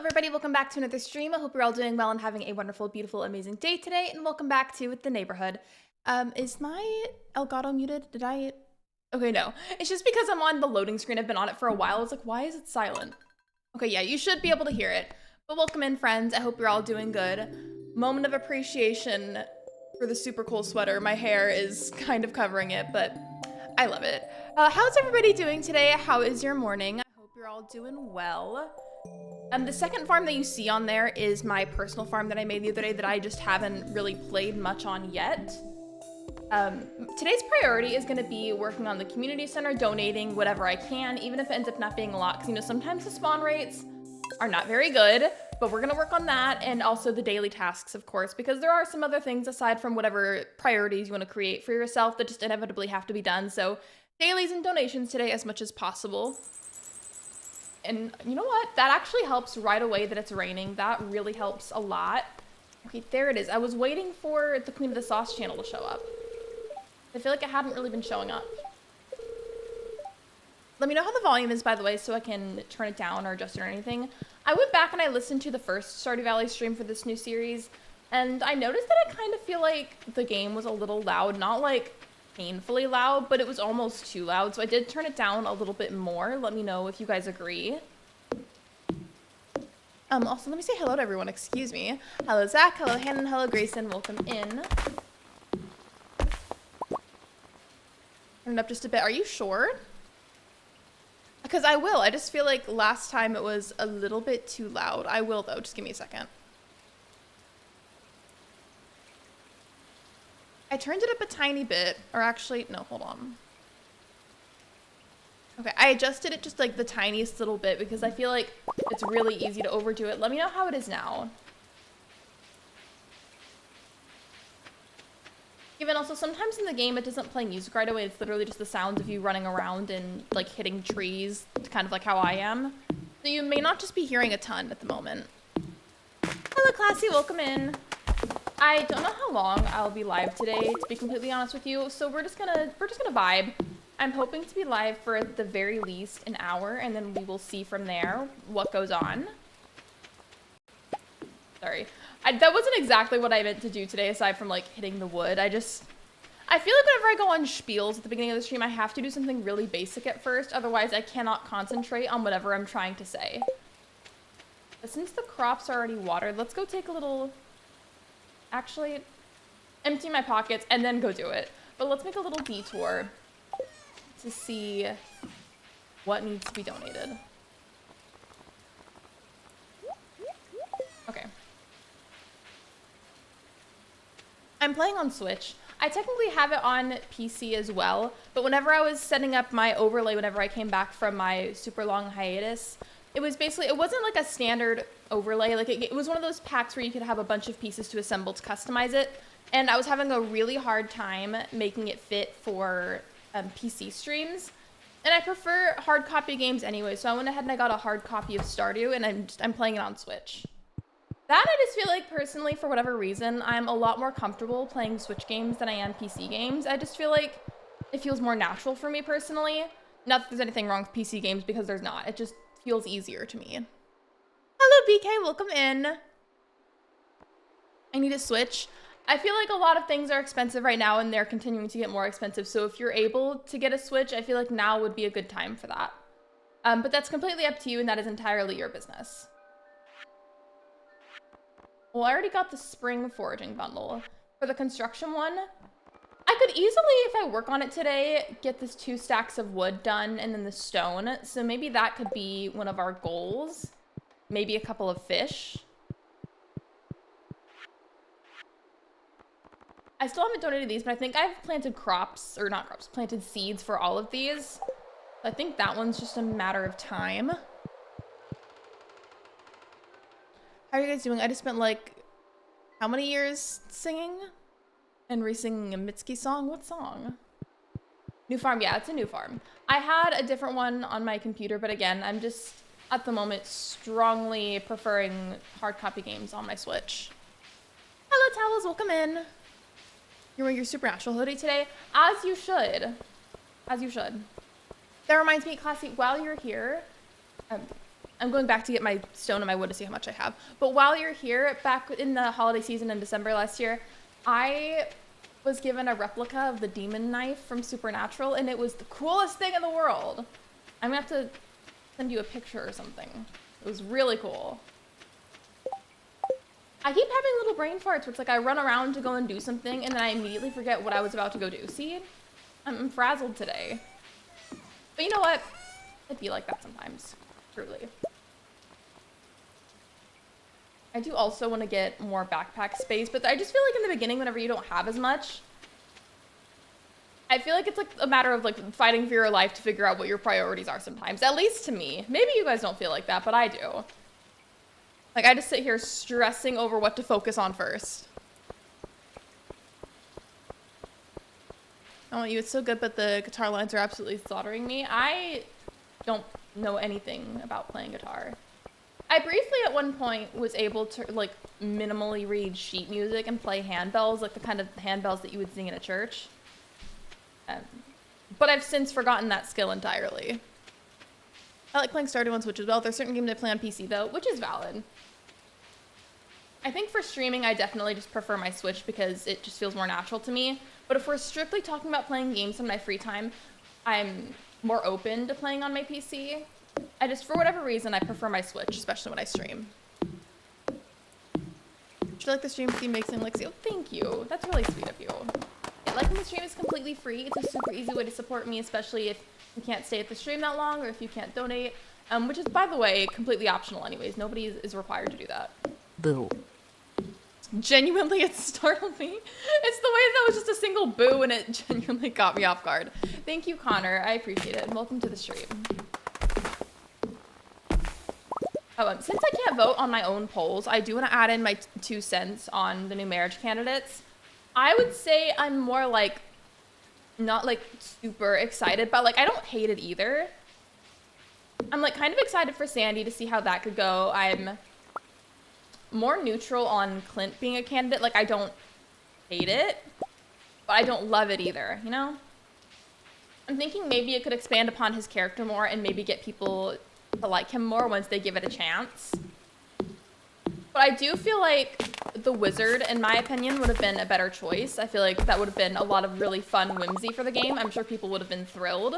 everybody, welcome back to another stream. I hope you're all doing well and having a wonderful, beautiful, amazing day today, and welcome back to The Neighborhood. Is my Elgato muted? Okay, no. It's just because I'm on the loading screen. I've been on it for a while. It's like, why is it silent? Okay, yeah, you should be able to hear it. But welcome in, friends. I hope you're all doing good. Moment of appreciation for the super cool sweater. My hair is kind of covering it, but I love it. How's everybody doing today? How is your morning? I hope you're all doing well. The second farm that you see on there is my personal farm that I made the other day that I just haven't really played much on yet. Today's priority is going to be working on the community center, donating whatever I can, even if it ends up not being a lot, because, you know, sometimes the spawn rates are not very good, but we're going to work on that, and also the daily tasks, of course, because there are some other things aside from whatever priorities you want to create for yourself that just inevitably have to be done. So dailies and donations today as much as possible. And you know what? That actually helps right away that it's raining. That really helps a lot. Okay, there it is. I was waiting for the Queen of the Sauce channel to show up. I feel like it hadn't really been showing up. Let me know how the volume is, by the way, so I can turn it down or adjust it or anything. I went back and I listened to the first Stardew Valley stream for this new series, and I noticed that I kind of feel like the game was a little loud. Not like painfully loud, but it was almost too loud, so I did turn it down a little bit more. Let me know if you guys agree. Also, let me say hello to everyone. Excuse me. Hello, Zach. Hello, Hannah. Hello, Grayson. Welcome in. Turn it up just a bit. Are you sure? Because I will. I just feel like last time it was a little bit too loud. I will, though. Just give me a second. I turned it up a tiny bit, or actually, no, hold on. Okay, I adjusted it just like the tiniest little bit because I feel like it's really easy to overdo it. Let me know how it is now. Even also, sometimes in the game it doesn't play music right away. It's literally just the sounds of you running around and like hitting trees, kind of like how I am. So you may not just be hearing a ton at the moment. Hello, Classy, welcome in. I don't know how long I'll be live today, to be completely honest with you. So we're just gonna vibe. I'm hoping to be live for at the very least an hour, and then we will see from there what goes on. Sorry, that wasn't exactly what I meant to do today, aside from like hitting the wood. I feel like whenever I go on spiels at the beginning of the stream, I have to do something really basic at first, otherwise I cannot concentrate on whatever I'm trying to say. But since the crops are already watered, let's go take a little... Actually, empty my pockets and then go do it. But let's make a little detour to see what needs to be donated. Okay. I'm playing on Switch. I technically have it on PC as well, but whenever I was setting up my overlay, whenever I came back from my super long hiatus, it was basically, it wasn't like a standard overlay. Like it was one of those packs where you could have a bunch of pieces to assemble to customize it. And I was having a really hard time making it fit for PC streams. And I prefer hard copy games anyway. So I went ahead and I got a hard copy of Stardew, and I'm playing it on Switch. That I just feel like personally, for whatever reason, I'm a lot more comfortable playing Switch games than I am PC games. I just feel like it feels more natural for me personally. Not that there's anything wrong with PC games, because there's not. It just feels easier to me. Hello, BK, welcome in. I need a Switch. I feel like a lot of things are expensive right now, and they're continuing to get more expensive. So if you're able to get a Switch, I feel like now would be a good time for that. But that's completely up to you, and that is entirely your business. Well, I already got the spring foraging bundle. For the construction one, I could easily, if I work on it today, get this 2 stacks of wood done and then the stone. So maybe that could be one of our goals. Maybe a couple of fish. I still haven't donated these, but I think I've planted crops, or not crops, planted seeds for all of these. I think that one's just a matter of time. How are you guys doing? I just spent like, how many years singing? And re-singing a Mitski song? What song? New farm, yeah, it's a new farm. I had a different one on my computer, but again, I'm just, at the moment, strongly preferring hard copy games on my Switch. Hello, Towels, welcome in. You're wearing your Supernatural hoodie today? As you should. As you should. That reminds me, Classy, while you're here, I'm going back to get my stone and my wood to see how much I have. But while you're here, back in the holiday season in December last year, I was given a replica of the demon knife from Supernatural, and it was the coolest thing in the world. I'm gonna have to send you a picture or something. It was really cool. I keep having little brain farts where it's like I run around to go and do something, and then I immediately forget what I was about to go do. See? I'm frazzled today. But you know what? It'd be like that sometimes. Truly. I do also want to get more backpack space, but I just feel like in the beginning, whenever you don't have as much, I feel like it's like a matter of like fighting for your life to figure out what your priorities are sometimes. At least to me. Maybe you guys don't feel like that, but I do. Like I just sit here stressing over what to focus on first. Oh, you, it's so good, but the guitar lines are absolutely slaughtering me. I don't know anything about playing guitar. I briefly at one point was able to like minimally read sheet music and play handbells, like the kind of handbells that you would sing in a church. But I've since forgotten that skill entirely. I like playing Stardew on Switch as well. There's certain games I play on PC though, which is valid. I think for streaming, I definitely just prefer my Switch because it just feels more natural to me. But if we're strictly talking about playing games in my free time, I'm more open to playing on my PC. I just, for whatever reason, I prefer my Switch, especially when I stream. Should you like the stream theme mixing, Lexi? Oh, thank you. That's really sweet of you. Yeah, liking the stream is completely free. It's a super easy way to support me, especially if you can't stay at the stream that long or if you can't donate, which is, by the way, completely optional anyways. Nobody is required to do that. Boo. Genuinely, it startled me. It's the way that was just a single boo and it genuinely got me off guard. Thank you, Connor. I appreciate it. And welcome to the stream. Oh, since I can't vote on my own polls, I do want to add in my 2 cents on the new marriage candidates. I would say I'm more like, not like super excited, but like I don't hate it either. I'm like kind of excited for Sandy to see how that could go. I'm more neutral on Clint being a candidate. Like I don't hate it, but I don't love it either, you know? I'm thinking maybe it could expand upon his character more and maybe get people to like him more once they give it a chance. But I do feel like the wizard, in my opinion, would have been a better choice. I feel like that would have been a lot of really fun whimsy for the game. I'm sure people would have been thrilled.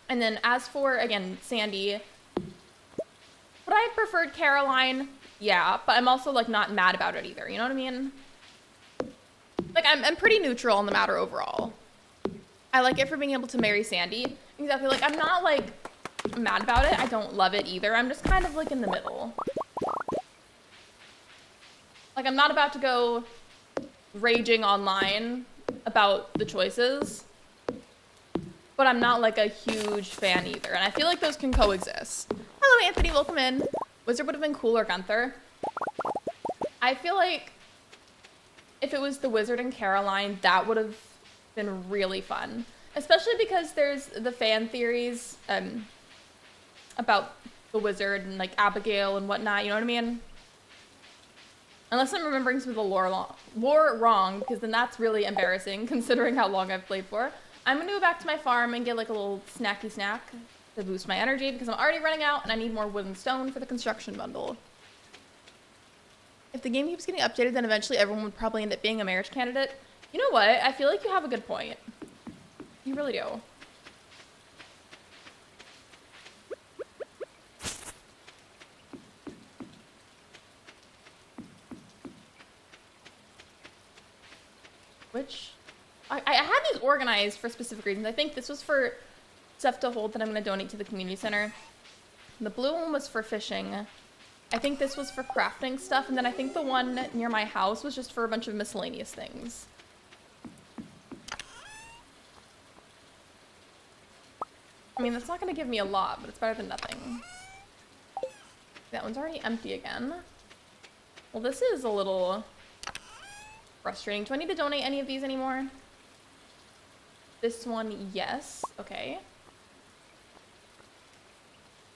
And then as for, again, Sandy, would I have preferred Caroline? Yeah, but I'm also like not mad about it either. You know what I mean? Like I'm pretty neutral on the matter overall. I like it for being able to marry Sandy. Exactly. Like I'm not like mad about it. I don't love it either. I'm just kind of like in the middle. Like I'm not about to go raging online about the choices, but I'm not like a huge fan either. And I feel like those can coexist. Hello, Anthony. Welcome in. Wizard would have been cooler, Gunther. I feel like if it was the Wizard and Caroline, that would have been really fun. Especially because there's the fan theories about the Wizard and like Abigail and whatnot, you know what I mean? Unless I'm remembering some of the lore wrong, because then that's really embarrassing considering how long I've played for. I'm gonna go back to my farm and get like a little snacky snack to boost my energy because I'm already running out and I need more wood and stone for the construction bundle. If the game keeps getting updated, then eventually everyone would probably end up being a marriage candidate. You know what? I feel like you have a good point. You really do. Which I had these organized for specific reasons. I think this was for stuff to hold that I'm going to donate to the community center. The blue one was for fishing. I think this was for crafting stuff, and then I think the one near my house was just for a bunch of miscellaneous things. I mean, that's not going to give me a lot, but it's better than nothing. That one's already empty again. Well, this is a little frustrating. Do I need to donate any of these anymore? This one, yes. Okay.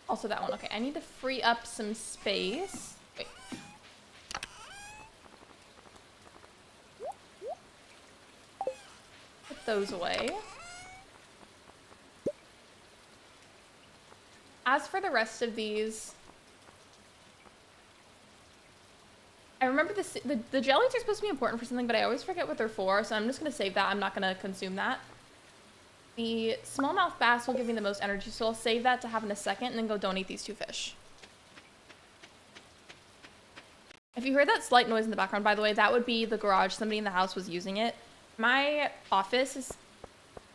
Also that one. Okay, I need to free up some space. Wait. Put those away. As for the rest of these, I remember the jellies are supposed to be important for something, but I always forget what they're for, so I'm just gonna save that. I'm not gonna consume that. The smallmouth bass will give me the most energy, so I'll save that to have in a second and then go donate these 2 fish. If you heard that slight noise in the background, by the way, that would be the garage. Somebody in the house was using it. My office is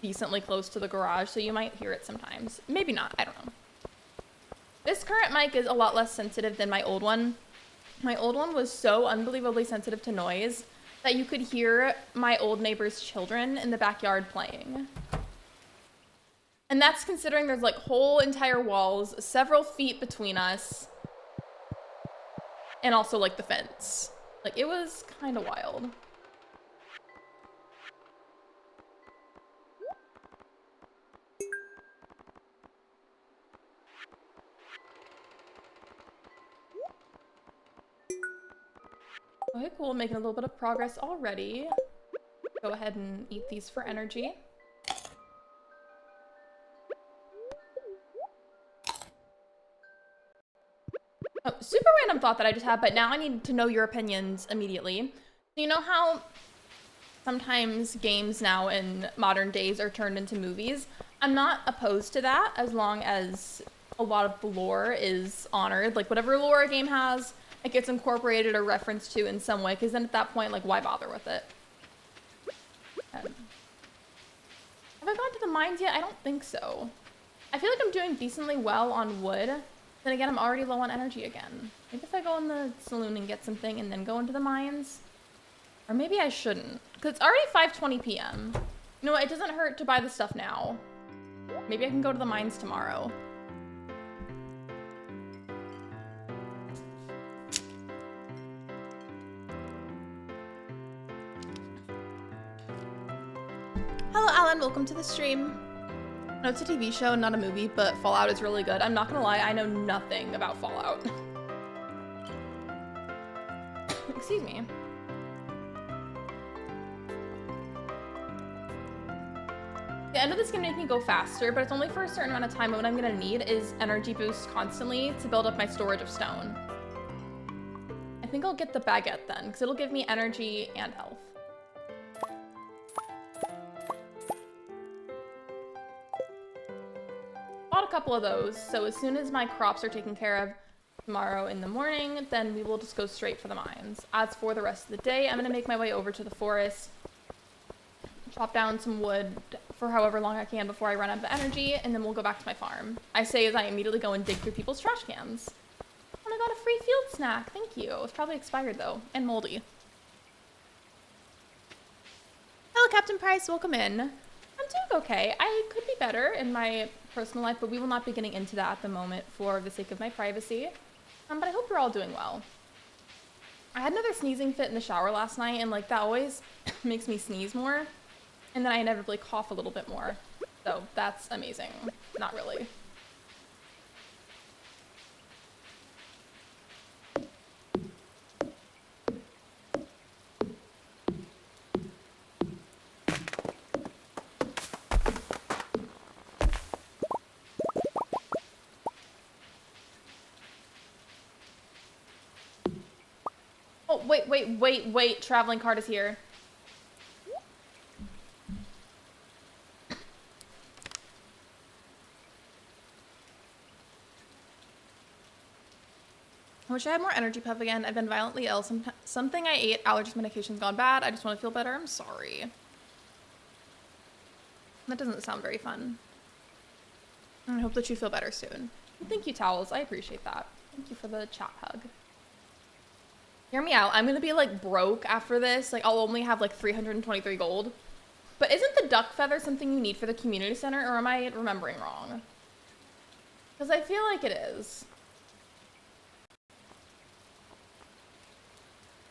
decently close to the garage, so you might hear it sometimes. Maybe not, I don't know. This current mic is a lot less sensitive than my old one. My old one was so unbelievably sensitive to noise that you could hear my old neighbor's children in the backyard playing. And that's considering there's like whole entire walls, several feet between us, and also like the fence. Like it was kind of wild. Okay, cool, making a little bit of progress already. Go ahead and eat these for energy. Oh, super random thought that I just had, but now I need to know your opinions immediately. So you know how sometimes games now in modern days are turned into movies? I'm not opposed to that as long as a lot of the lore is honored. Like whatever lore a game has, it gets incorporated or referenced to in some way, because then at that point, like, why bother with it? Have I gone to the mines yet? I don't think so. I feel like I'm doing decently well on wood. Then again, I'm already low on energy again. Maybe if I go in the saloon and get something and then go into the mines? Or maybe I shouldn't, because it's already 5:20 p.m. You know what? It doesn't hurt to buy the stuff now. Maybe I can go to the mines tomorrow. Hello, Alan. Welcome to the stream. I know it's a TV show, not a movie, but Fallout is really good. I'm not gonna lie, I know nothing about Fallout. Excuse me. The end of this can make me go faster, but it's only for a certain amount of time. What I'm gonna need is energy boost constantly to build up my storage of stone. I think I'll get the baguette then, because it'll give me energy and health. Bought a couple of those, so as soon as my crops are taken care of tomorrow in the morning, then we will just go straight for the mines. As for the rest of the day, I'm gonna make my way over to the forest, chop down some wood for however long I can before I run out of energy, and then we'll go back to my farm. I say as I immediately go and dig through people's trash cans. And I got a free field snack, thank you. It's probably expired though, and moldy. Hello, Captain Price, welcome in. I'm doing okay. I could be better in my personal life, but we will not be getting into that at the moment for the sake of my privacy. But I hope you're all doing well. I had another sneezing fit in the shower last night, and like that always makes me sneeze more. And then I inevitably cough a little bit more. So that's amazing. Not really. Oh, wait, traveling cart is here. I wish I had more energy puff again. I've been violently ill. Something I ate, allergies medication's gone bad. I just want to feel better. I'm sorry. That doesn't sound very fun. I hope that you feel better soon. Thank you, Towels. I appreciate that. Thank you for the chat hug. Hear me out. I'm going to be like broke after this. Like I'll only have like 323 gold. But isn't the duck feather something you need for the community center, or am I remembering wrong? Because I feel like it is.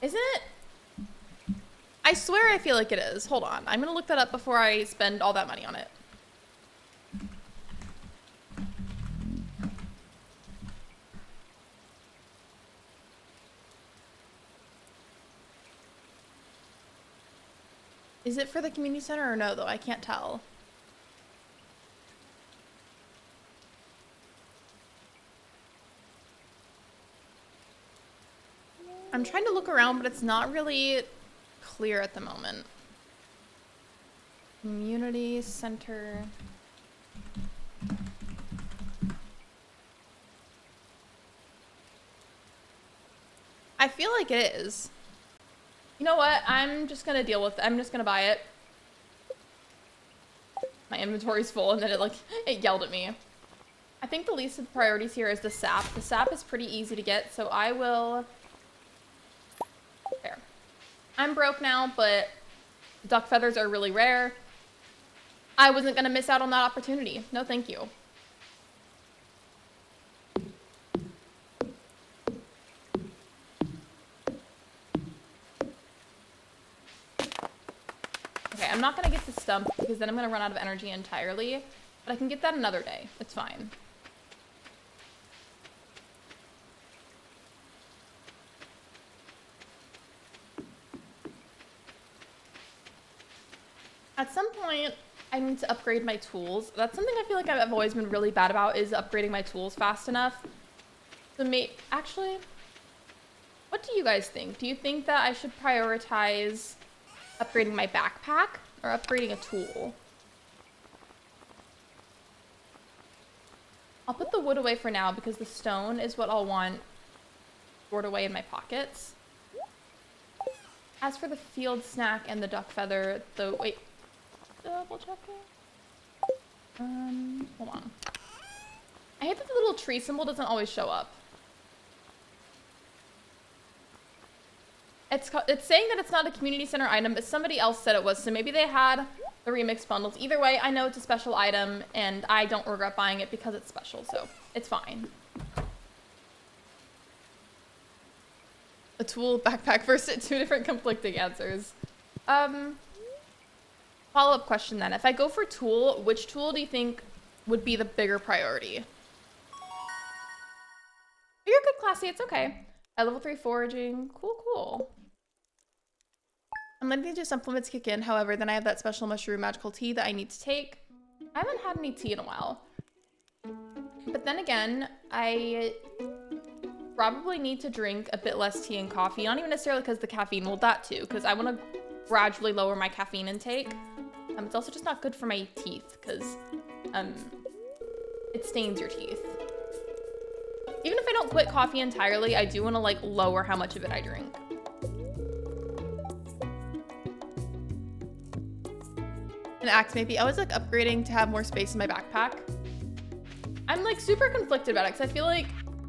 Isn't it? I swear I feel like it is. Hold on. I'm going to look that up before I spend all that money on it. Is it for the community center or no, though? I can't tell. I'm trying to look around, but it's not really clear at the moment. Community center. I feel like it is. You know what? I'm just gonna deal with it. I'm just gonna buy it. My inventory's full and then it yelled at me. I think the least of the priorities here is the sap. The sap is pretty easy to get, so I will... There. I'm broke now, but duck feathers are really rare. I wasn't gonna miss out on that opportunity. No, thank you. Okay, I'm not gonna get the stump because then I'm gonna run out of energy entirely, but I can get that another day. It's fine. At some point, I need to upgrade my tools. That's something I feel like I've always been really bad about, is upgrading my tools fast enough. So actually, what do you guys think? Do you think that I should prioritize upgrading my backpack or upgrading a tool? I'll put the wood away for now because the stone is what I'll want stored away in my pockets. As for the field snack and the duck feather, wait, double checking. Hold on. I hate that the little tree symbol doesn't always show up. It's saying that it's not a community center item, but somebody else said it was, so maybe they had the remix bundles. Either way, I know it's a special item, and I don't regret buying it because it's special, so it's fine. A tool, backpack, first, two different conflicting answers. Follow-up question then. If I go for tool, which tool do you think would be the bigger priority? You're good, Classy, it's okay. At level 3 foraging, cool. I'm letting the supplements kick in, however, then I have that special mushroom magical tea that I need to take. I haven't had any tea in a while. But then again, I probably need to drink a bit less tea and coffee, not even necessarily because the caffeine, well, that too, because I want to gradually lower my caffeine intake. It's also just not good for my teeth, because it stains your teeth. Even if I don't quit coffee entirely, I do want to lower how much of it I drink. An axe maybe. I was upgrading to have more space in my backpack. I'm super conflicted about it because I feel like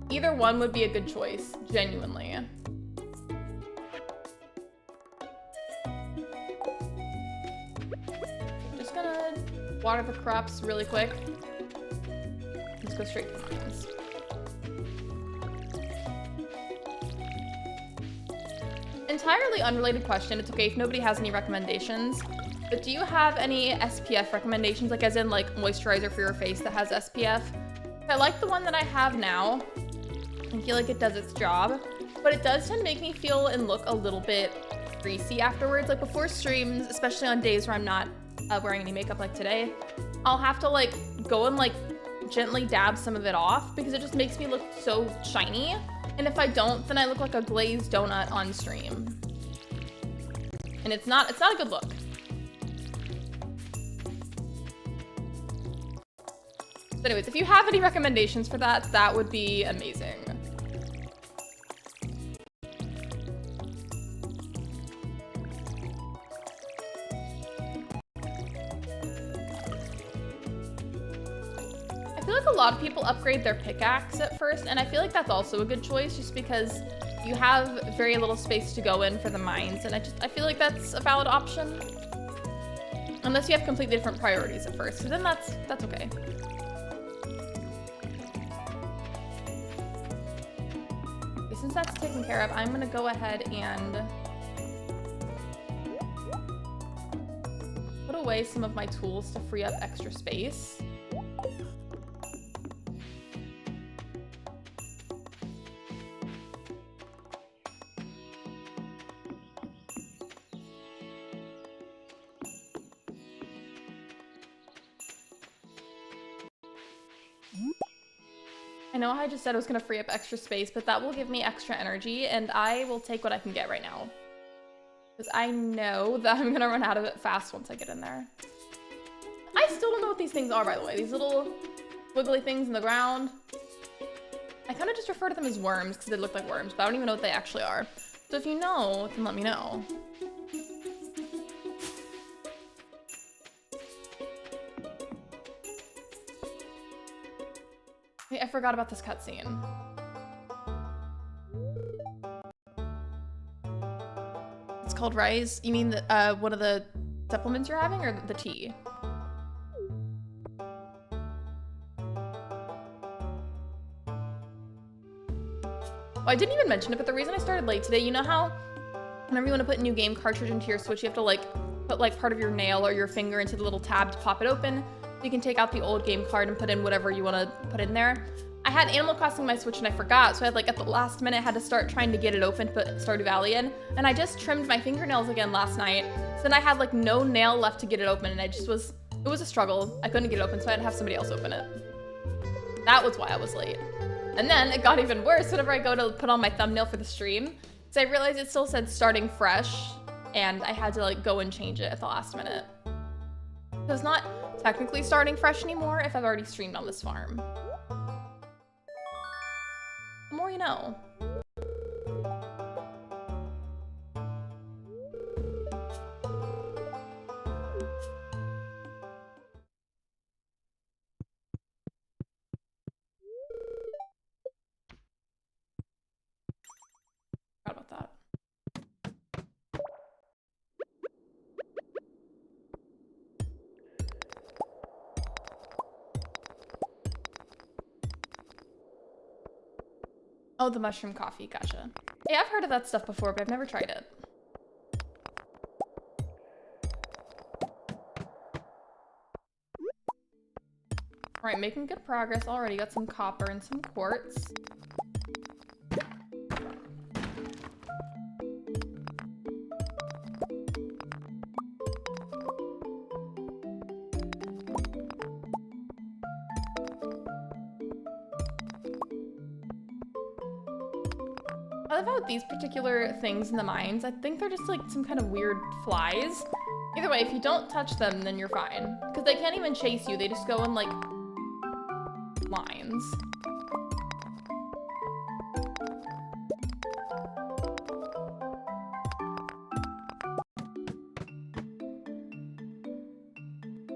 either one would be a good choice, genuinely. Just gonna water the crops really quick. Let's go straight to mines. Entirely unrelated question. It's okay if nobody has any recommendations. But do you have any SPF recommendations, as in moisturizer for your face that has SPF? I like the one that I have now. I feel like it does its job, but it does tend to make me feel and look a little bit greasy afterwards. Before streams, especially on days where I'm not wearing any makeup like today, I'll have to go and gently dab some of it off because it just makes me look so shiny. And if I don't, then I look like a glazed donut on stream. And it's not a good look. But anyways, if you have any recommendations for that, that would be amazing. I feel like a lot of people upgrade their pickaxe at first, and I feel like that's also a good choice just because you have very little space to go in for the mines, and I feel like that's a valid option. Unless you have completely different priorities at first, so then that's okay. Since that's taken care of, I'm gonna go ahead and put away some of my tools to free up extra space. I know I just said I was gonna free up extra space, but that will give me extra energy, and I will take what I can get right now. Because I know that I'm gonna run out of it fast once I get in there. I still don't know what these things are, by the way. These little wiggly things in the ground. I kind of just refer to them as worms because they look like worms, but I don't even know what they actually are. So if you know, then let me know. Wait, I forgot about this cutscene. It's called Rise. You mean the, one of the supplements you're having, or the tea? Oh, I didn't even mention it, but the reason I started late today, you know how whenever you want to put a new game cartridge into your Switch, you have to like put like part of your nail or your finger into the little tab to pop it open. You can take out the old game card and put in whatever you want to put in there. I had Animal Crossing on my Switch and I forgot, so I had like at the last minute had to start trying to get it open to put Stardew Valley in, and I just trimmed my fingernails again last night, so then I had like no nail left to get it open, and it was a struggle. I couldn't get it open, so I had to have somebody else open it. That was why I was late. And then it got even worse whenever I go to put on my thumbnail for the stream, because I realized it still said starting fresh, and I had to like go and change it at the last minute. So it's not technically starting fresh anymore if I've already streamed on this farm. The more you know. Forgot about that. Oh, the mushroom coffee, gotcha. Yeah, I've heard of that stuff before, but I've never tried it. All right, making good progress already. Got some copper and some quartz. I love how these particular things in the mines, I think they're just like some kind of weird flies. Either way, if you don't touch them, then you're fine. Because they can't even chase you, they just go in like lines.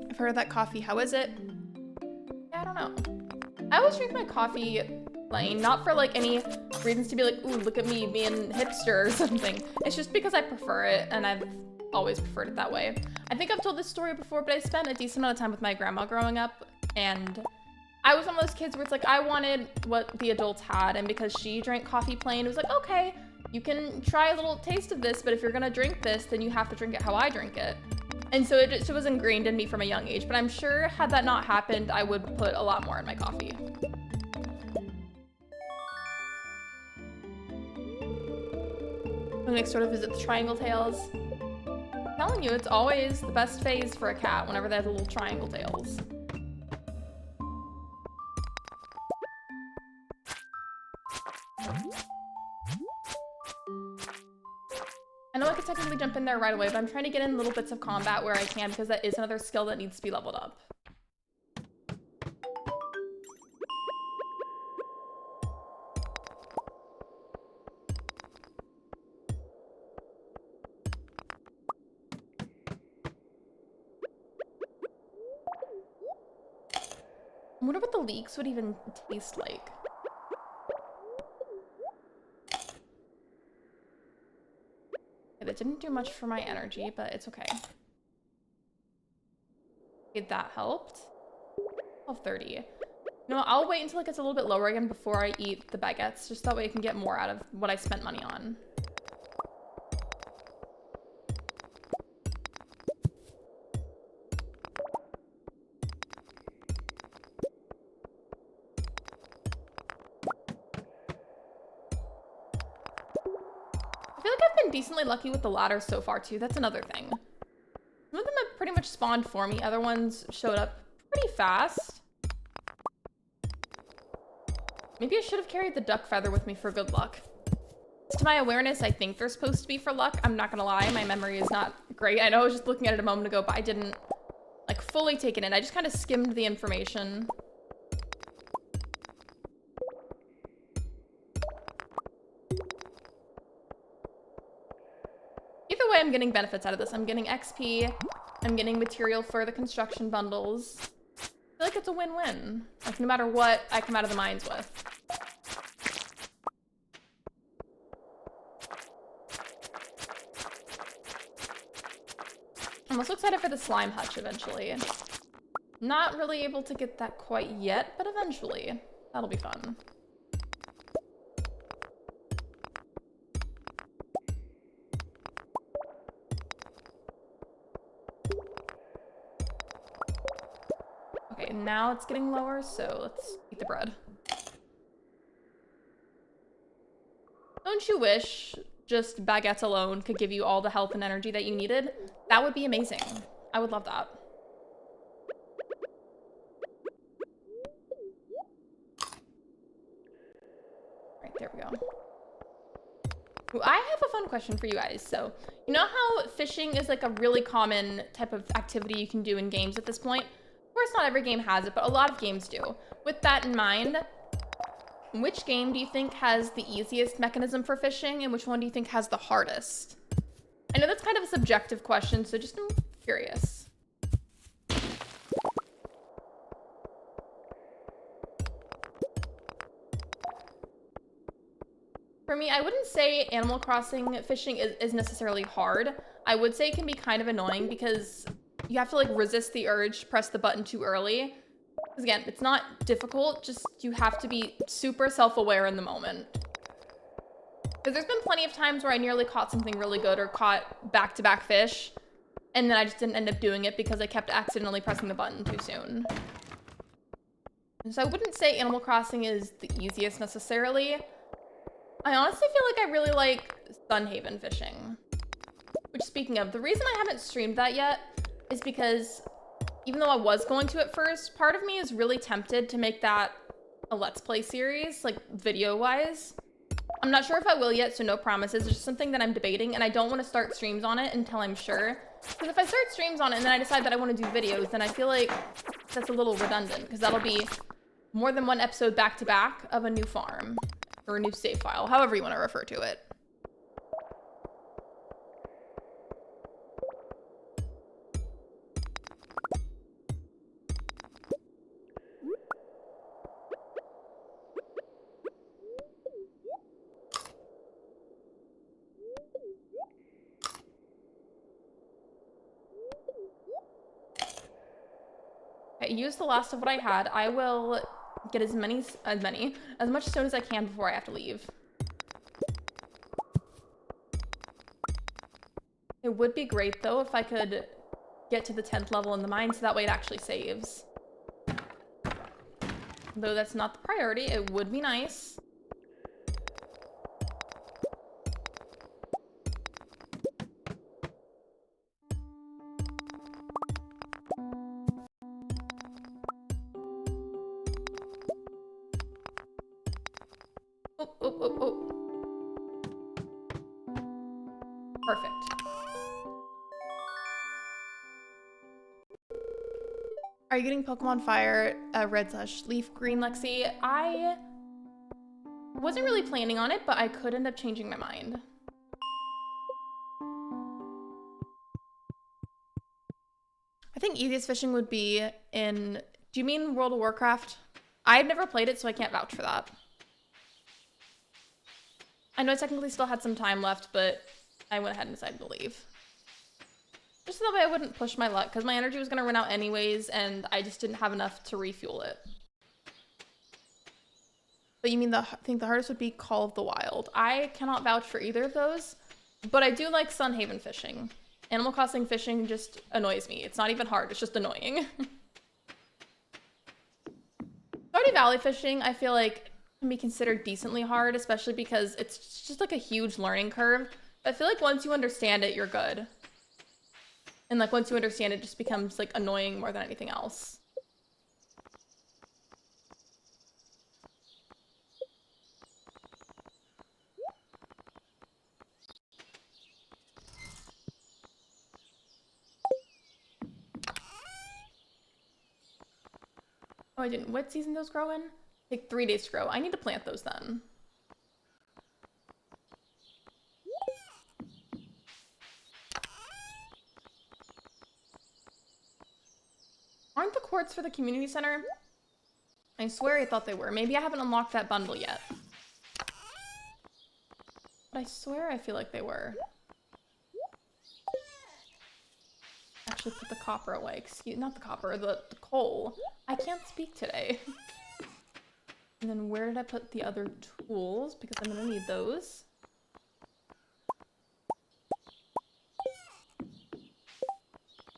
I've heard of that coffee, how is it? Yeah, I don't know. I always drink my coffee plain, not for like any reasons to be like, ooh, look at me being hipster or something. It's just because I prefer it, and I've always preferred it that way. I think I've told this story before, but I spent a decent amount of time with my grandma growing up, and I was one of those kids where it's like, I wanted what the adults had, and because she drank coffee plain, it was like, okay, you can try a little taste of this, but if you're gonna drink this, then you have to drink it how I drink it. And so it just was ingrained in me from a young age, but I'm sure had that not happened, I would put a lot more in my coffee. Next sort of visit the triangle tails. I'm telling you, it's always the best phase for a cat whenever they have the little triangle tails. I know I could technically jump in there right away, but I'm trying to get in little bits of combat where I can because that is another skill that needs to be leveled up. I wonder what the leeks would even taste like. That didn't do much for my energy, but it's okay. Okay, that helped. 12:30. No, I'll wait until it gets a little bit lower again before I eat the baguettes, just that way I can get more out of what I spent money on. Decently lucky with the ladders so far too. That's another thing. Some of them have pretty much spawned for me. Other ones showed up pretty fast. Maybe I should have carried the duck feather with me for good luck. To my awareness, I think they're supposed to be for luck. I'm not gonna lie, my memory is not great. I know I was just looking at it a moment ago, but I didn't like fully take it in. I just kind of skimmed the information. Either way, I'm getting benefits out of this. I'm getting XP. I'm getting material for the construction bundles. I feel like it's a win-win. Like, no matter what I come out of the mines with. I'm also excited for the slime hutch eventually. Not really able to get that quite yet, but eventually. That'll be fun. Okay, now it's getting lower, so let's eat the bread. Don't you wish just baguettes alone could give you all the health and energy that you needed? That would be amazing. I would love that. Right, there we go. Ooh, I have a fun question for you guys. So, you know how fishing is like a really common type of activity you can do in games at this point? Of course, not every game has it, but a lot of games do. With that in mind, which game do you think has the easiest mechanism for fishing, and which one do you think has the hardest? I know that's kind of a subjective question, so just I'm curious. For me, I wouldn't say Animal Crossing fishing is necessarily hard. I would say it can be kind of annoying because you have to like resist the urge to press the button too early. Because again, it's not difficult, just you have to be super self-aware in the moment. Because there's been plenty of times where I nearly caught something really good or caught back-to-back fish, and then I just didn't end up doing it because I kept accidentally pressing the button too soon. And so I wouldn't say Animal Crossing is the easiest necessarily. I honestly feel like I really like Sunhaven fishing. Which, speaking of, the reason I haven't streamed that yet is because even though I was going to at first, part of me is really tempted to make that a Let's Play series, like video-wise. I'm not sure if I will yet, so no promises. It's just something that I'm debating, and I don't want to start streams on it until I'm sure. Because if I start streams on it and then I decide that I want to do videos, then I feel like that's a little redundant, because that'll be more than one episode back-to-back of a new farm, or a new save file, however you want to refer to it. Use the last of what I had. I will get as much stone as I can before I have to leave. It would be great though if I could get to the 10th level in the mine so that way it actually saves. Though that's not the priority, it would be nice. Perfect. Are you getting Pokemon Fire red/leaf green, Lexi? I wasn't really planning on it, but I could end up changing my mind. I think easiest fishing would be in... Do you mean World of Warcraft? I've never played it, so I can't vouch for that. I know I technically still had some time left, but I went ahead and decided to leave. Just so that way I wouldn't push my luck, because my energy was going to run out anyways, and I just didn't have enough to refuel it. But you mean I think the hardest would be Call of the Wild. I cannot vouch for either of those, but I do like Sunhaven fishing. Animal Crossing fishing just annoys me. It's not even hard, it's just annoying. Stardew Valley fishing, I feel like, can be considered decently hard, especially because it's just like a huge learning curve. I feel like once you understand it, you're good. And like once you understand it, it just becomes like annoying more than anything else. Oh, I didn't. What season those grow in? Take 3 days to grow. I need to plant those then. Aren't the quartz for the community center? I swear I thought they were. Maybe I haven't unlocked that bundle yet. But I swear I feel like they were. Actually put the copper away. Not the copper, the coal. I can't speak today. And then where did I put the other tools? Because I'm gonna need those.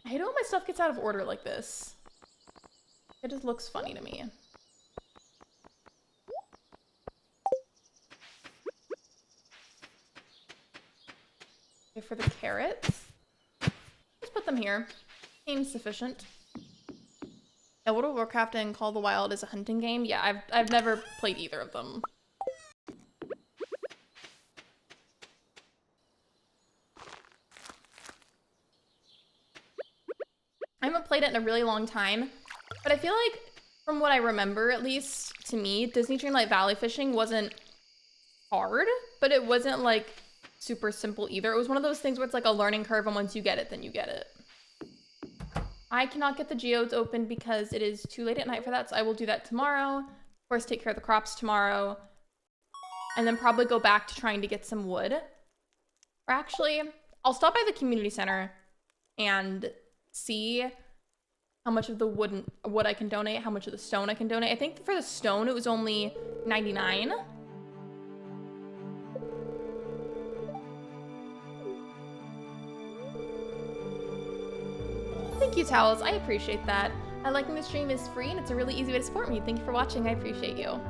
I hate it when my stuff gets out of order like this. It just looks funny to me. Okay, for the carrots, just put them here. Seems sufficient. Yeah, World of Warcraft and Call of the Wild is a hunting game. Yeah, I've never played either of them. I haven't played it in a really long time, but I feel like, from what I remember, at least to me, Disney Dreamlight Valley fishing wasn't hard, but it wasn't like super simple either. It was one of those things where it's like a learning curve, and once you get it, then you get it. I cannot get the geodes open because it is too late at night for that, so I will do that tomorrow. Of course, take care of the crops tomorrow, and then probably go back to trying to get some wood. Or actually, I'll stop by the community center and see how much of the wood I can donate, how much of the stone I can donate. I think for the stone, it was only 99. Thank you, Towels. I appreciate that. Liking the stream is free and it's a really easy way to support me. Thank you for watching. I appreciate you.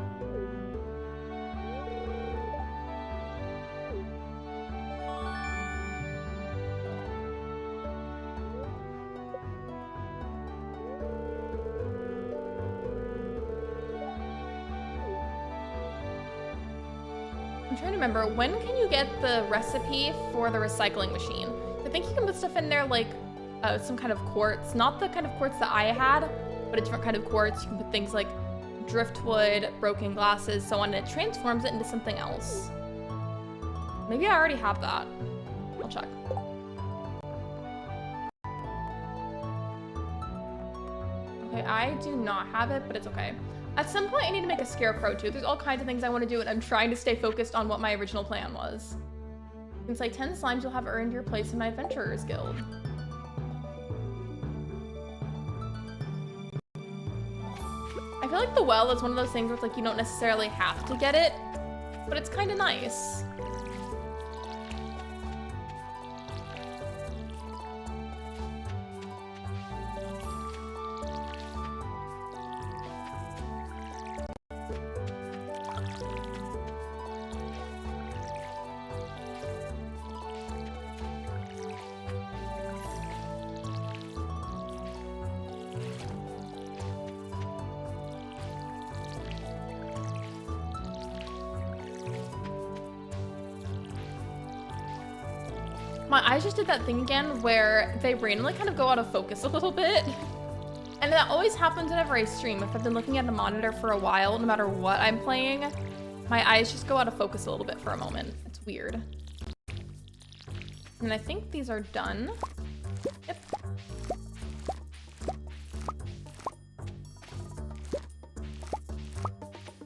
I'm trying to remember, when can you get the recipe for the recycling machine? I think you can put stuff in there like some kind of quartz, not the kind of quartz that I had, but a different kind of quartz. You can put things like driftwood, broken glasses, so on, and it transforms it into something else. Maybe I already have that. I'll check. Okay, I do not have it, but it's okay. At some point, I need to make a scarecrow too. There's all kinds of things I want to do, and I'm trying to stay focused on what my original plan was. Since like 10 slimes, you'll have earned your place in my Adventurers Guild. I feel like the well is one of those things where it's like you don't necessarily have to get it, but it's kind of nice. My eyes just did that thing again where they randomly kind of go out of focus a little bit. And that always happens whenever I stream. If I've been looking at the monitor for a while, no matter what I'm playing, my eyes just go out of focus a little bit for a moment. It's weird. And I think these are done. Yep.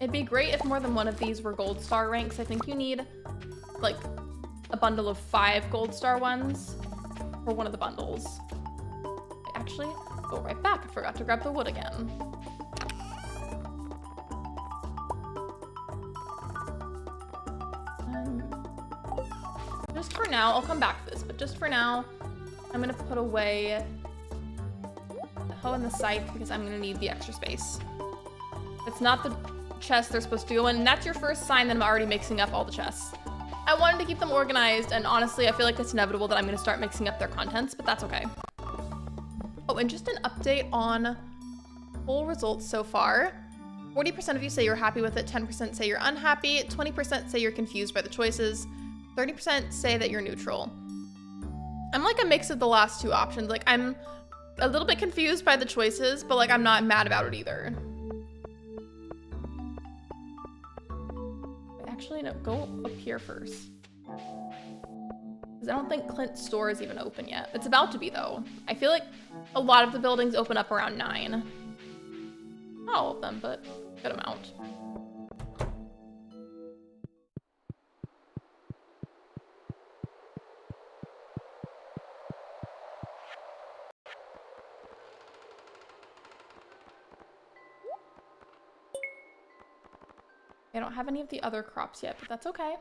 It'd be great if more than one of these were gold star ranks. I think you need like a bundle of 5 gold star ones for one of the bundles. Actually, go right back. I forgot to grab the wood again. Just for now, I'll come back to this, but just for now, I'm gonna put away the hoe and the scythe because I'm gonna need the extra space. It's not the chest they're supposed to go in, and that's your first sign that I'm already mixing up all the chests. I wanted to keep them organized, and honestly, I feel like it's inevitable that I'm gonna start mixing up their contents, but that's okay. Oh, and just an update on poll results so far. 40% of you say you're happy with it, 10% say you're unhappy, 20% say you're confused by the choices, 30% say that you're neutral. I'm like a mix of the last 2 options. Like, I'm a little bit confused by the choices, but like I'm not mad about it either. Actually, no, go up here first. Because I don't think Clint's store is even open yet. It's about to be, though. I feel like a lot of the buildings open up around 9. Not all of them, but a good amount. I don't have any of the other crops yet, but that's okay.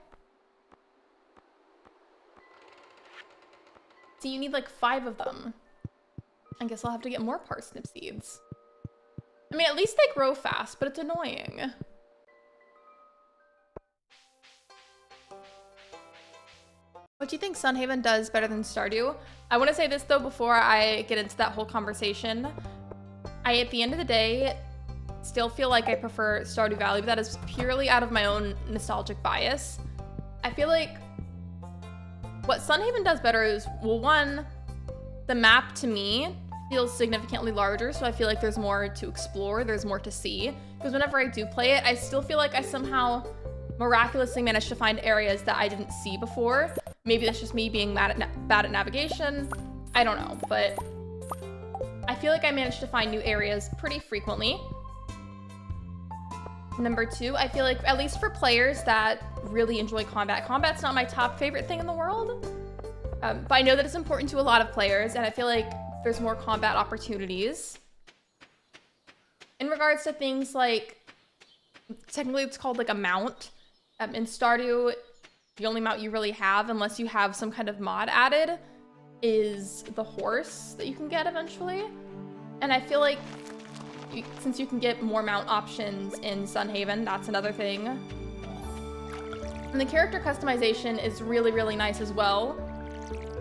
So you need like 5 of them. I guess I'll have to get more parsnip seeds. I mean, at least they grow fast, but it's annoying. What do you think Sunhaven does better than Stardew? I want to say this though before I get into that whole conversation. At the end of the day, still feel like I prefer Stardew Valley, but that is purely out of my own nostalgic bias. I feel like what Sunhaven does better is, well, one, the map to me feels significantly larger, so I feel like there's more to explore, there's more to see. Because whenever I do play it, I still feel like I somehow miraculously managed to find areas that I didn't see before. Maybe that's just me being bad at navigation. I don't know, but I feel like I managed to find new areas pretty frequently. Number 2, I feel like, at least for players that really enjoy combat, combat's not my top favorite thing in the world, but I know that it's important to a lot of players, and I feel like there's more combat opportunities. In regards to things like, technically it's called like a mount. In Stardew, the only mount you really have, unless you have some kind of mod added, is the horse that you can get eventually. And I feel like since you can get more mount options in Sunhaven, that's another thing. And the character customization is really, really nice as well.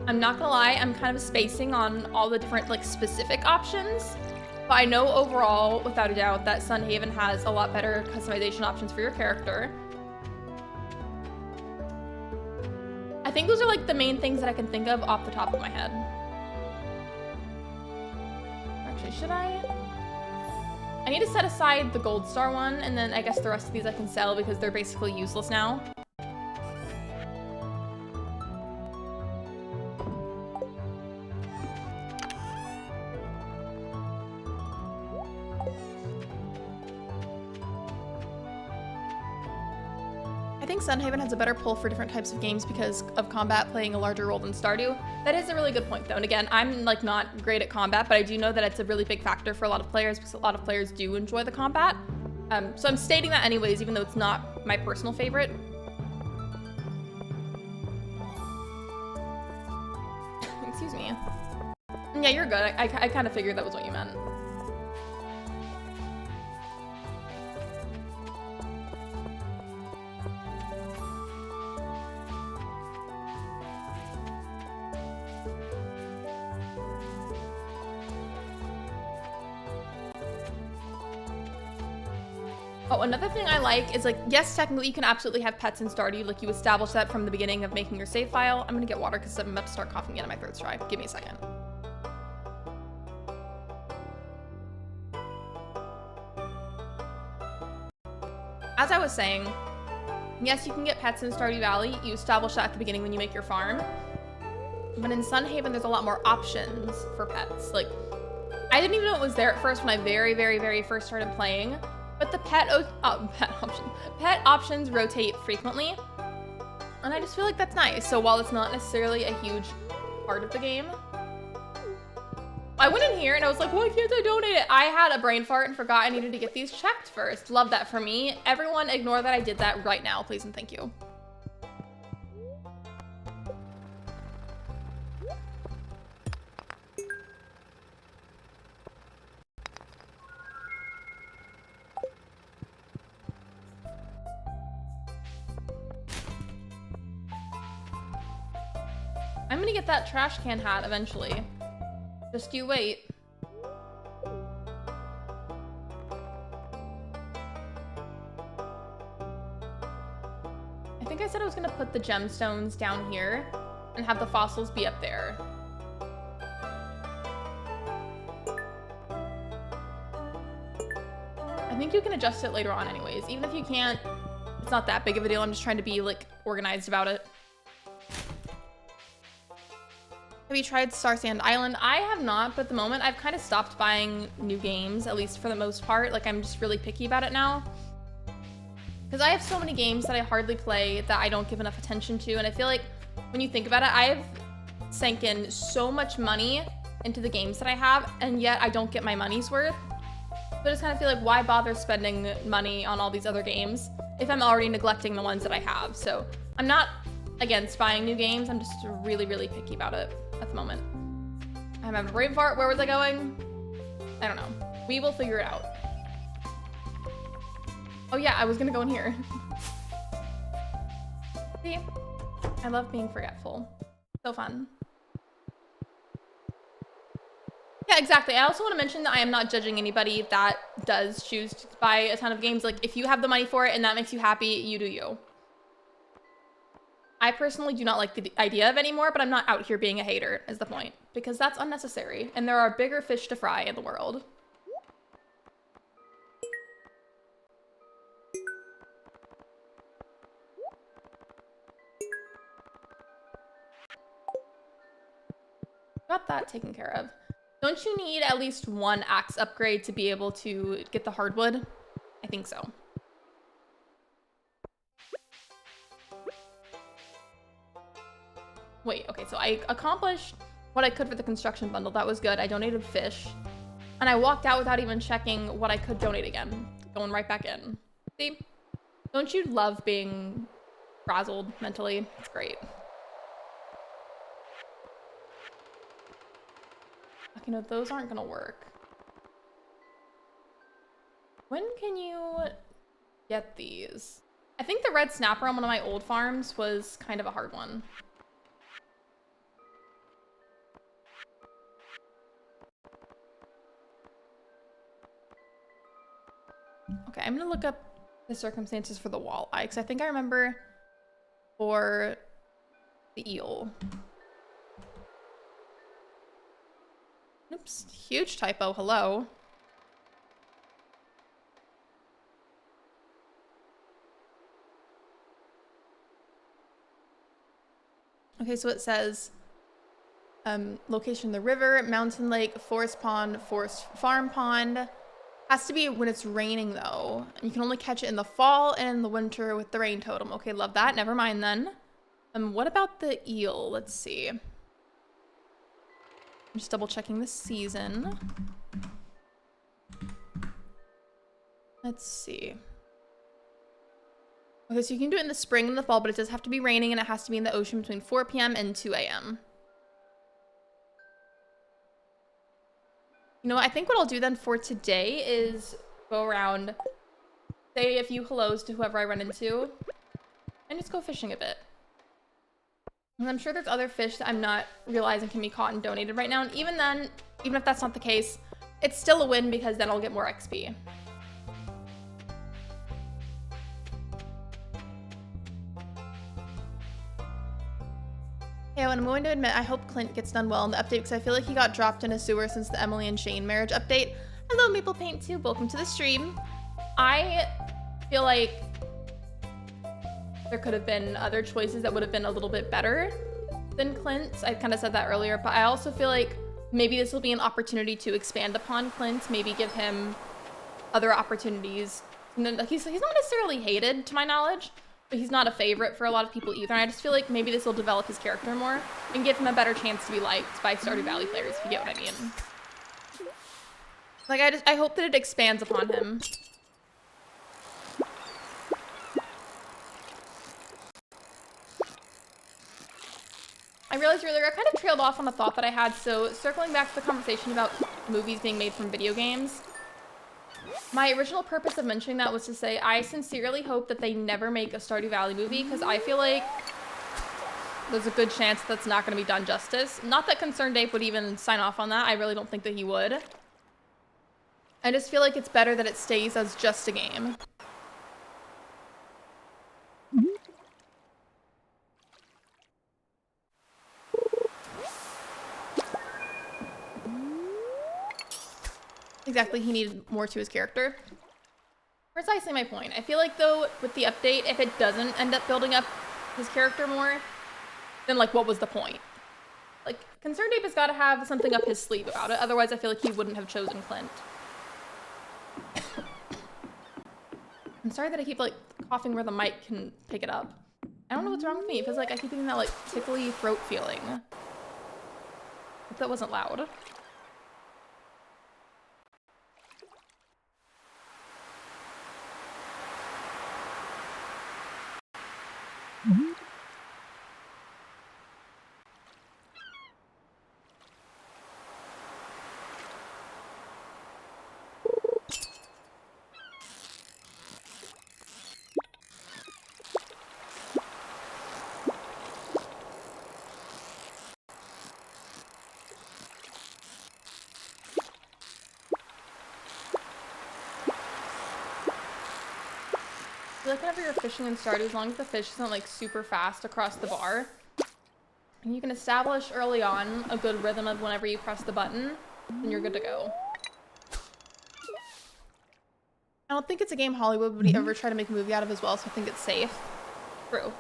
I'm not gonna lie, I'm kind of spacing on all the different like specific options, but I know overall, without a doubt, that Sunhaven has a lot better customization options for your character. I think those are like the main things that I can think of off the top of my head. Actually, should I need to set aside the gold star one, and then I guess the rest of these I can sell because they're basically useless now. I think Sunhaven has a better pull for different types of games because of combat playing a larger role than Stardew. That is a really good point though. And again, I'm like not great at combat, but I do know that it's a really big factor for a lot of players because a lot of players do enjoy the combat. So I'm stating that anyways, even though it's not my personal favorite. Excuse me. Yeah, you're good. I kind of figured that was what you meant. Oh, another thing I like is like, yes, technically you can absolutely have pets in Stardew, like you establish that from the beginning of making your save file. I'm gonna get water because I'm about to start coughing again and my throat's dry. Give me a second. As I was saying, yes, you can get pets in Stardew Valley. You establish that at the beginning when you make your farm. But in Sunhaven, there's a lot more options for pets. Like, I didn't even know it was there at first when I very, very, very first started playing. But the pet options rotate frequently, and I just feel like that's nice. So while it's not necessarily a huge part of the game, I went in here and I was like, why can't I donate it? I had a brain fart and forgot I needed to get these checked first. Love that for me. Everyone ignore that I did that right now, please and thank you. I'm gonna get that trash can hat eventually. Just you wait. I think I said I was gonna put the gemstones down here and have the fossils be up there. I think you can adjust it later on anyways. Even if you can't It's not that big of a deal. I'm just trying to be like organized about it. Have you tried Star Sand Island? I have not, but at the moment I've kind of stopped buying new games, at least for the most part. Like I'm just really picky about it now. Because I have so many games that I hardly play that I don't give enough attention to. And I feel like when you think about it, I've sank in so much money into the games that I have, and yet I don't get my money's worth. So I just kind of feel like, why bother spending money on all these other games if I'm already neglecting the ones that I have? So I'm not against buying new games. I'm just really, really picky about it at the moment. I'm having a brain fart. Where was I going? I don't know. We will figure it out. Oh yeah, I was gonna go in here. See? I love being forgetful. So fun. Yeah, exactly. I also want to mention that I am not judging anybody that does choose to buy a ton of games. Like, if you have the money for it and that makes you happy, you do you. I personally do not like the idea of anymore, but I'm not out here being a hater, is the point. Because that's unnecessary, and there are bigger fish to fry in the world. Got that taken care of. Don't you need at least one axe upgrade to be able to get the hardwood? I think so. Wait, okay, so I accomplished what I could for the construction bundle. That was good. I donated fish. And I walked out without even checking what I could donate again. Going right back in. See? Don't you love being frazzled mentally? It's great. You know, those aren't gonna work. When can you get these? I think the red snapper on one of my old farms was kind of a hard one. Okay, I'm gonna look up the circumstances for the walleye, because I think I remember for the eel. Oops, huge typo, hello. Okay, so it says location: the river, mountain lake, forest pond, forest farm pond. Has to be when it's raining though. You can only catch it in the fall and in the winter with the rain totem. Okay, love that. Never mind then. What about the eel? Let's see. I'm just double checking the season. Let's see. Okay, so you can do it in the spring and the fall, but it does have to be raining and it has to be in the ocean between 4 p.m. and 2 a.m. You know what? I think what I'll do then for today is go around, say a few hellos to whoever I run into, and just go fishing a bit. And I'm sure there's other fish that I'm not realizing can be caught and donated right now. And even then, even if that's not the case, it's still a win because then I'll get more XP. Yeah, and I'm going to admit, I hope Clint gets done well in the update because I feel like he got dropped in a sewer since the Emily and Shane marriage update. Hello, Maple Paint 2. Welcome to the stream. I feel like there could have been other choices that would have been a little bit better than Clint's. I kind of said that earlier, but I also feel like maybe this will be an opportunity to expand upon Clint, maybe give him other opportunities. And then, like, he's not necessarily hated, to my knowledge, but he's not a favorite for a lot of people either. And I just feel like maybe this will develop his character more and give him a better chance to be liked by Stardew Valley players, if you get what I mean. Like, I hope that it expands upon him. I realized earlier I kind of trailed off on a thought that I had, so circling back to the conversation about movies being made from video games. My original purpose of mentioning that was to say I sincerely hope that they never make a Stardew Valley movie, because I feel like there's a good chance that's not going to be done justice. Not that Concerned Ape would even sign off on that. I really don't think that he would. I just feel like it's better that it stays as just a game. Exactly, he needed more to his character. Precisely my point. I feel like, though, with the update, if it doesn't end up building up his character more, then, like, what was the point? Like, Concerned Ape has got to have something up his sleeve about it. Otherwise, I feel like he wouldn't have chosen Clint. I'm sorry that I keep, like, coughing where the mic can pick it up. I don't know what's wrong with me. It feels like I keep getting that, like, tickly throat feeling. Hope that wasn't loud. Like whenever you're fishing in Stardew, as long as the fish isn't like super fast across the bar, and you can establish early on a good rhythm of whenever you press the button, then you're good to go. I don't think it's a game Hollywood would ever try to make a movie out of as well, so I think it's safe. True.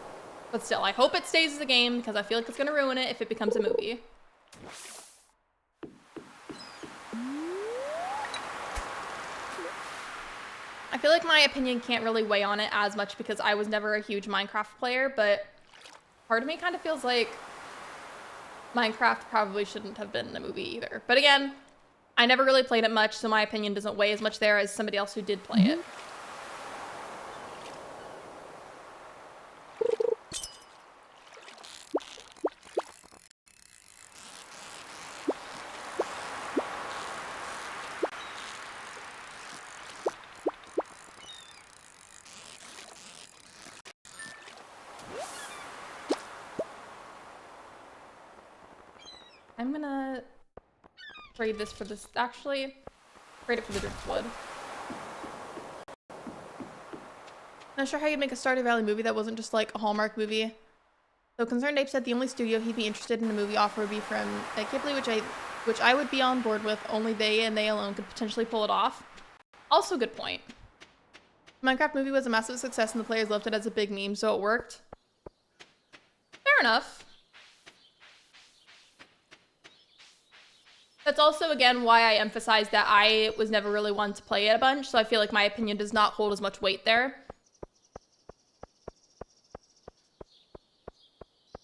But still, I hope it stays as a game because I feel like it's gonna ruin it if it becomes a movie. I feel like my opinion can't really weigh on it as much because I was never a huge Minecraft player, but part of me kind of feels like Minecraft probably shouldn't have been a movie either. But again, I never really played it much, so my opinion doesn't weigh as much there as somebody else who did play it. I'm gonna trade this for this. Actually, trade it for the driftwood. Not sure how you'd make a Stardew Valley movie that wasn't just like a Hallmark movie. So Concerned Ape said the only studio he'd be interested in a movie offer would be from Ghibli, which I would be on board with. Only they and they alone could potentially pull it off. Also, good point. The Minecraft movie was a massive success and the players loved it as a big meme, so it worked. Fair enough. That's also, again, why I emphasize that I was never really one to play it a bunch, so I feel like my opinion does not hold as much weight there.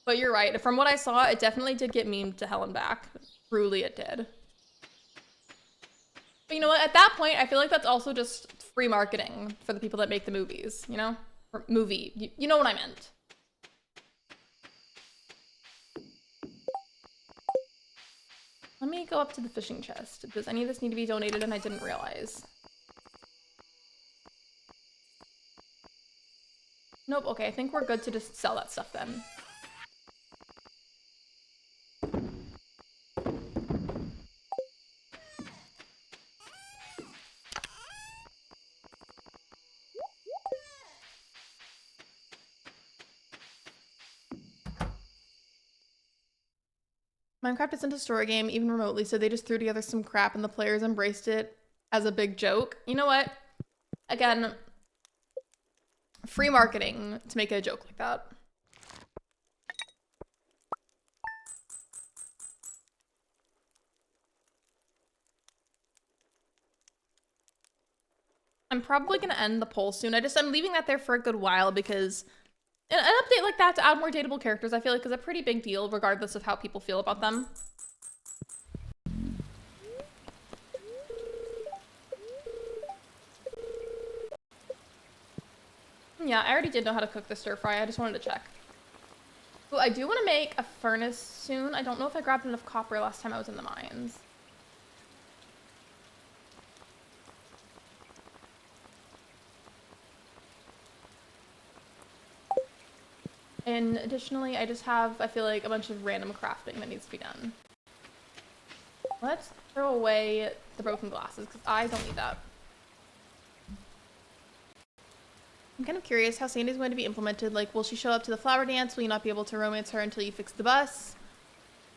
But you're right. From what I saw, it definitely did get memed to hell and back. Truly it did. But you know what? At that point, I feel like that's also just free marketing for the people that make the movies, you know? Or movie. You know what I meant. Let me go up to the fishing chest. Does any of this need to be donated and I didn't realize? Nope, okay, I think we're good to just sell that stuff then. Minecraft isn't a story game, even remotely, so they just threw together some crap and the players embraced it as a big joke. You know what? Again, free marketing to make it a joke like that. I'm probably gonna end the poll soon. I'm leaving that there for a good while because an update like that to add more dateable characters, I feel like, is a pretty big deal, regardless of how people feel about them. Yeah, I already did know how to cook the stir fry. I just wanted to check. Oh, I do want to make a furnace soon. I don't know if I grabbed enough copper last time I was in the mines. And additionally, I just have, I feel like, a bunch of random crafting that needs to be done. Let's throw away the broken glasses, because I don't need that. I'm kind of curious how Sandy's going to be implemented. Like, will she show up to the flower dance? Will you not be able to romance her until you fix the bus?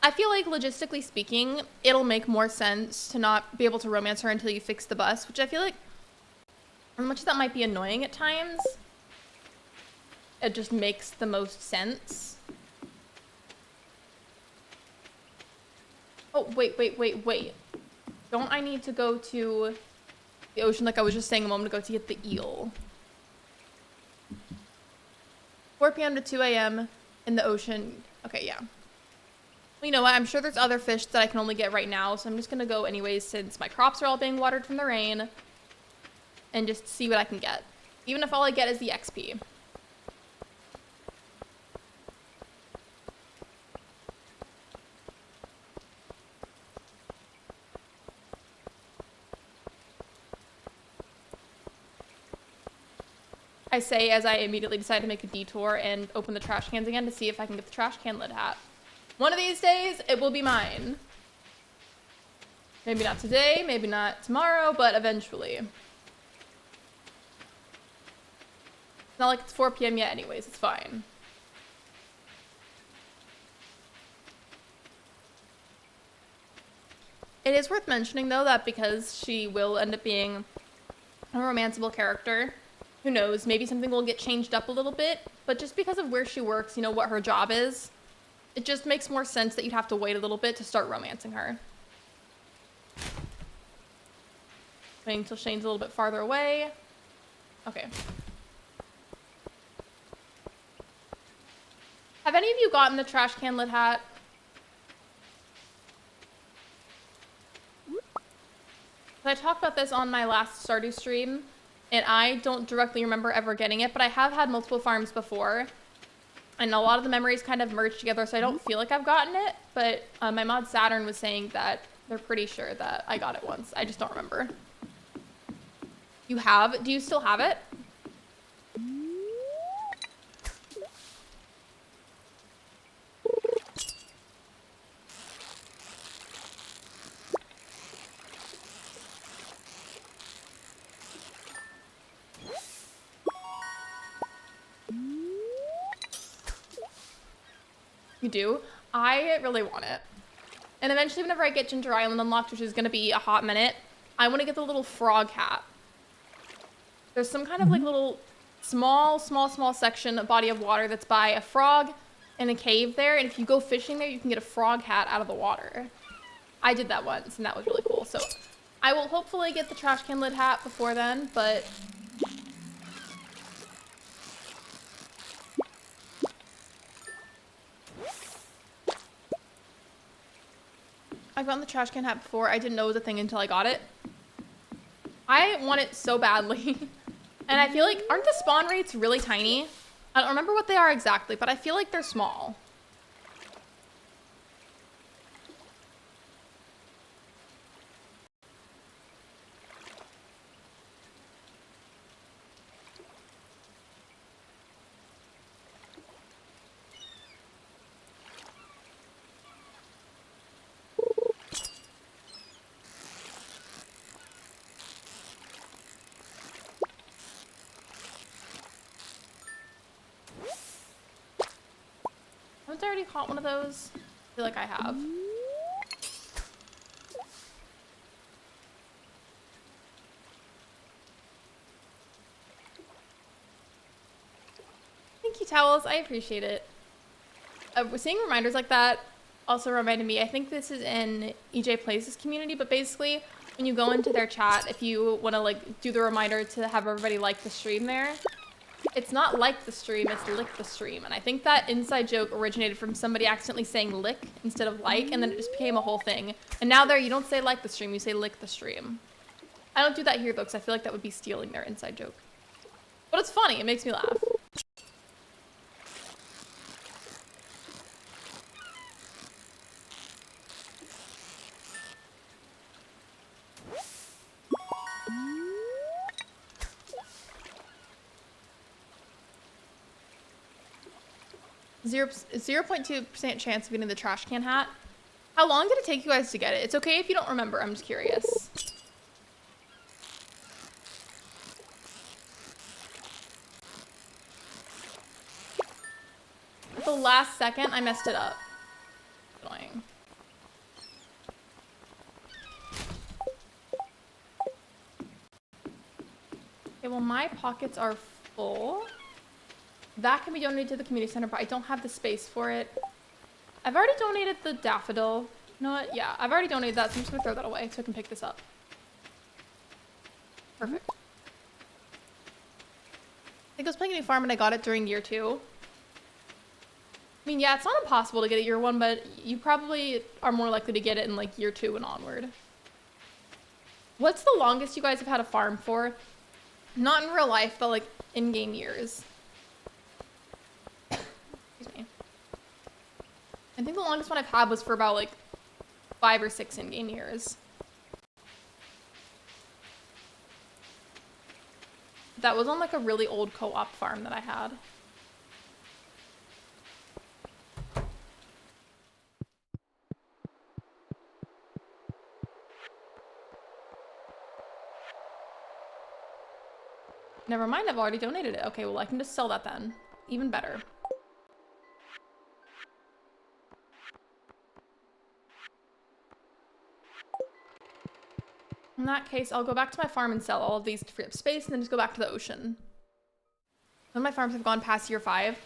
I feel like, logistically speaking, it'll make more sense to not be able to romance her until you fix the bus, which I feel like As much as that might be annoying at times, it just makes the most sense. Oh, wait. Don't I need to go to the ocean like I was just saying a moment ago to get the eel? 4 p.m. to 2 a.m. in the ocean. Okay, yeah. Well, you know what? I'm sure there's other fish that I can only get right now, so I'm just gonna go anyways since my crops are all being watered from the rain and just see what I can get. Even if all I get is the XP. I say as I immediately decide to make a detour and open the trash cans again to see if I can get the trash can lid hat. One of these days, it will be mine. Maybe not today, maybe not tomorrow, but eventually. It's not like it's 4 p.m. yet anyways, it's fine. It is worth mentioning though that because she will end up being a romanceable character, who knows, maybe something will get changed up a little bit, but just because of where she works, you know, what her job is, it just makes more sense that you'd have to wait a little bit to start romancing her. Waiting until Shane's a little bit farther away. Okay. Have any of you gotten the trash can lid hat? I talked about this on my last Stardew stream, and I don't directly remember ever getting it, but I have had multiple farms before, and a lot of the memories kind of merged together, so I don't feel like I've gotten it, but my mod Saturn was saying that they're pretty sure that I got it once. I just don't remember. You have? Do you still have it? You do? I really want it. And eventually whenever I get Ginger Island unlocked, which is going to be a hot minute, I want to get the little frog hat. There's some kind of like little small section, a body of water that's by a frog in a cave there. And if you go fishing there, you can get a frog hat out of the water. I did that once and that was really cool. So I will hopefully get the trash can lid hat before then, but I've gotten the trash can hat before. I didn't know it was a thing until I got it. I want it so badly. And I feel like, aren't the spawn rates really tiny? I don't remember what they are exactly, but I feel like they're small. Haven't I already caught one of those? I feel like I have. Thank you, Towels. I appreciate it. Seeing reminders like that also reminded me, I think this is in EJ Plays' community, but basically when you go into their chat, if you want to like do the reminder to have everybody like the stream there, it's not like the stream, it's lick the stream. And I think that inside joke originated from somebody accidentally saying lick instead of like, and then it just became a whole thing. And now there, you don't say like the stream, you say lick the stream. I don't do that here though, because I feel like that would be stealing their inside joke. But it's funny, it makes me laugh. Zero 0.2% chance of getting the trash can hat. How long did it take you guys to get it? It's okay if you don't remember, I'm just curious. At the last second, I messed it up. Annoying. Okay, well, my pockets are full. That can be donated to the community center, but I don't have the space for it. I've already donated the daffodil. You know what? Yeah, I've already donated that, so I'm just gonna throw that away so I can pick this up. Perfect. I think I was playing a new farm and I got it during year 2. I mean, yeah, it's not impossible to get it year 1, but you probably are more likely to get it in like year 2 and onward. What's the longest you guys have had a farm for? Not in real life, but like in-game years. Excuse me. I think the longest one I've had was for about like 5 or 6 in-game years. That was on like a really old co-op farm that I had. Never mind, I've already donated it. Okay, well I can just sell that then. Even better. In that case, I'll go back to my farm and sell all of these to free up space and then just go back to the ocean. None of my farms have gone past year 5.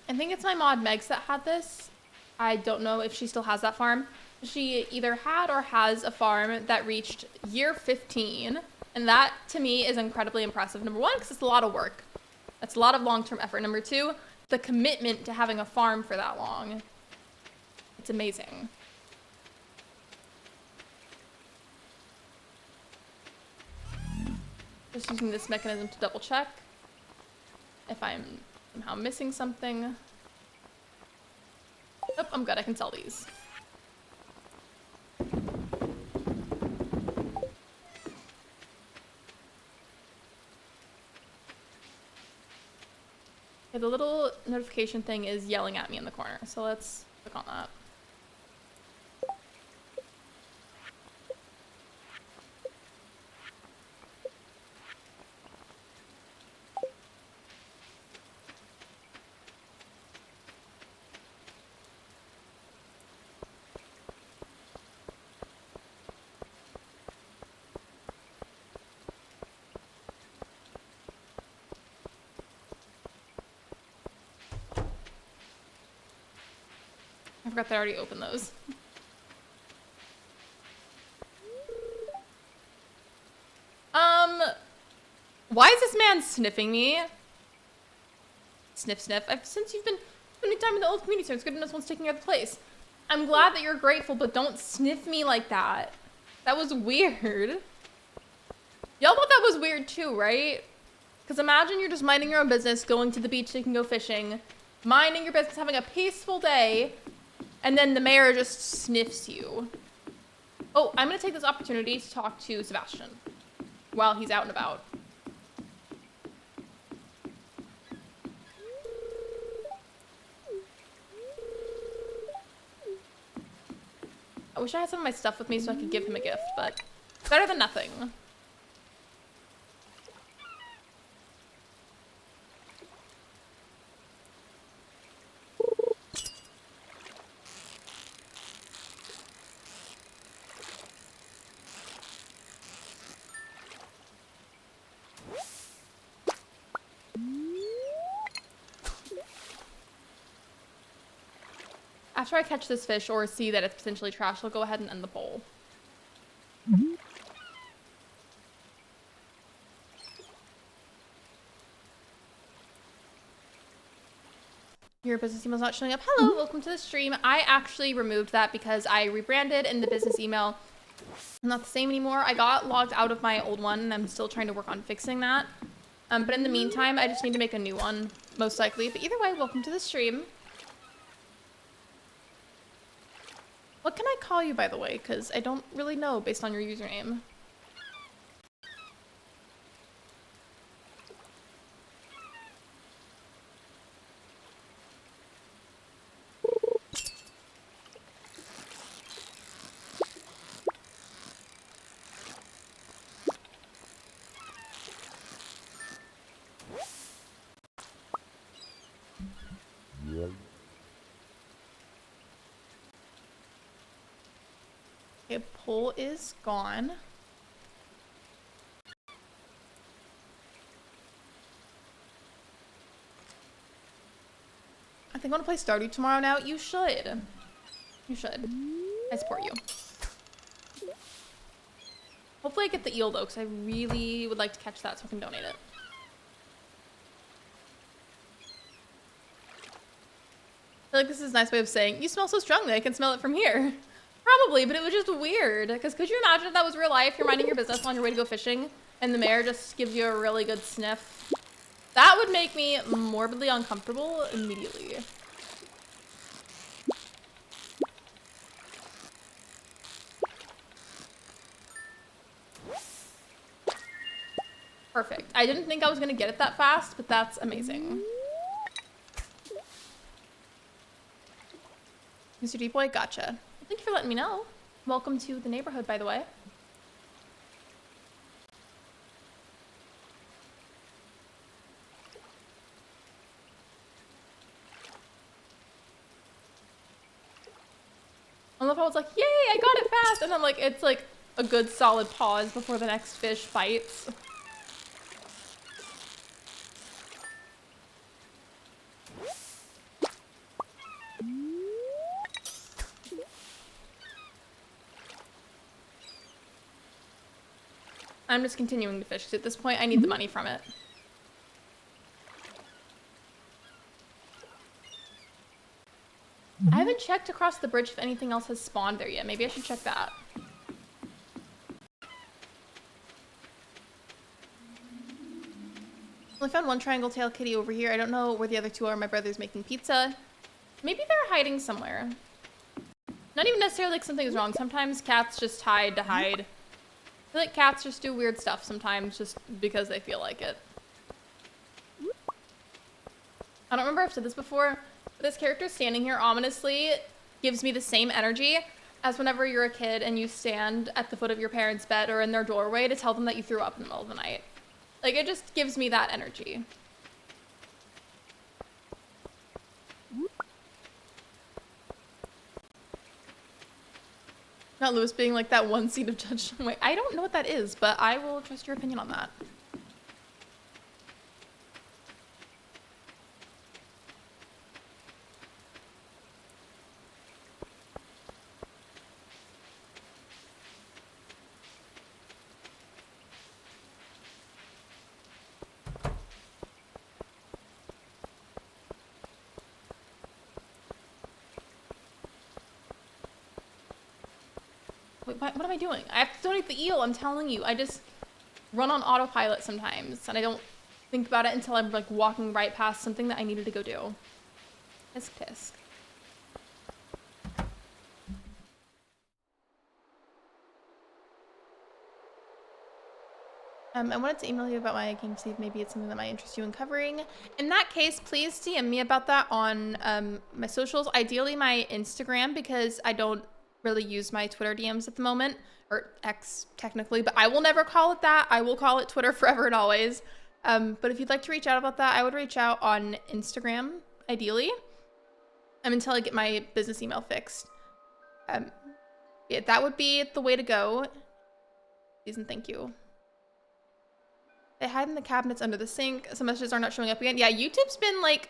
I think it's my mod Megs that had this. I don't know if she still has that farm. She either had or has a farm that reached year 15. And that, to me, is incredibly impressive. Number 1, because it's a lot of work. That's a lot of long-term effort. Number 2, the commitment to having a farm for that long. It's amazing. Just using this mechanism to double check if I'm somehow missing something. Nope, I'm good. I can sell these. Okay, the little notification thing is yelling at me in the corner, so let's click on that. I forgot that I already opened those. Why is this man sniffing me? Sniff, sniff. Since you've been spending time in the old community, so it's good to know someone's taking your place. I'm glad that you're grateful, but don't sniff me like that. That was weird. Y'all thought that was weird too, right? Because imagine you're just minding your own business, going to the beach so you can go fishing, minding your business, having a peaceful day, and then the mayor just sniffs you. Oh, I'm gonna take this opportunity to talk to Sebastian while he's out and about. I wish I had some of my stuff with me so I could give him a gift, but better than nothing. After I catch this fish or see that it's potentially trash, I'll go ahead and end the poll. Your business email's not showing up. Hello, welcome to the stream. I actually removed that because I rebranded and the business email is not the same anymore. I got logged out of my old one and I'm still trying to work on fixing that. But in the meantime, I just need to make a new one, most likely. But either way, welcome to the stream. What can I call you, by the way? Because I don't really know based on your username. Okay, poll is gone. think I want to play Stardew tomorrow now. You should. You should. I support you. Hopefully I get the eel though, because I really would like to catch that so I can donate it. I feel like this is a nice way of saying, you smell so strongly, I can smell it from here. Probably, but it was just weird. Because could you imagine if that was real life? You're minding your business on your way to go fishing, and the mayor just gives you a really good sniff. That would make me morbidly uncomfortable immediately. Perfect. I didn't think I was gonna get it that fast, but that's amazing. Mr. Deep Boy, gotcha. Thank you for letting me know. Welcome to the neighborhood, by the way. I love how it's like, yay, I got it fast. And then like, it's like a good solid pause before the next fish bites. I'm just continuing to fish because at this point I need the money from it. I haven't checked across the bridge if anything else has spawned there yet. Maybe I should check that. I found one triangle tail kitty over here. I don't know where the other two are. My brother's making pizza. Maybe they're hiding somewhere. Not even necessarily like something is wrong. Sometimes cats just hide to hide. I feel like cats just do weird stuff sometimes just because they feel like it. I don't remember if I've said this before, but this character standing here ominously gives me the same energy as whenever you're a kid and you stand at the foot of your parents' bed or in their doorway to tell them that you threw up in the middle of the night. Like, it just gives me that energy. Not Lewis being like that one seed of judgment. Wait, I don't know what that is, but I will trust your opinion on that. What am I doing? I have to donate the eel, I'm telling you. I just run on autopilot sometimes, and I don't think about it until I'm like walking right past something that I needed to go do. Tisk tisk. I wanted to email you about my game, see if maybe it's something that might interest you in covering. In that case, please DM me about that on my socials, ideally my Instagram, because I don't really use my Twitter DMs at the moment, or X technically, but I will never call it that. I will call it Twitter forever and always. But if you'd like to reach out about that, I would reach out on Instagram, ideally, until I get my business email fixed. Yeah, that would be the way to go. Please and thank you. They hide in the cabinets under the sink. Some messages are not showing up again. Yeah, YouTube's been like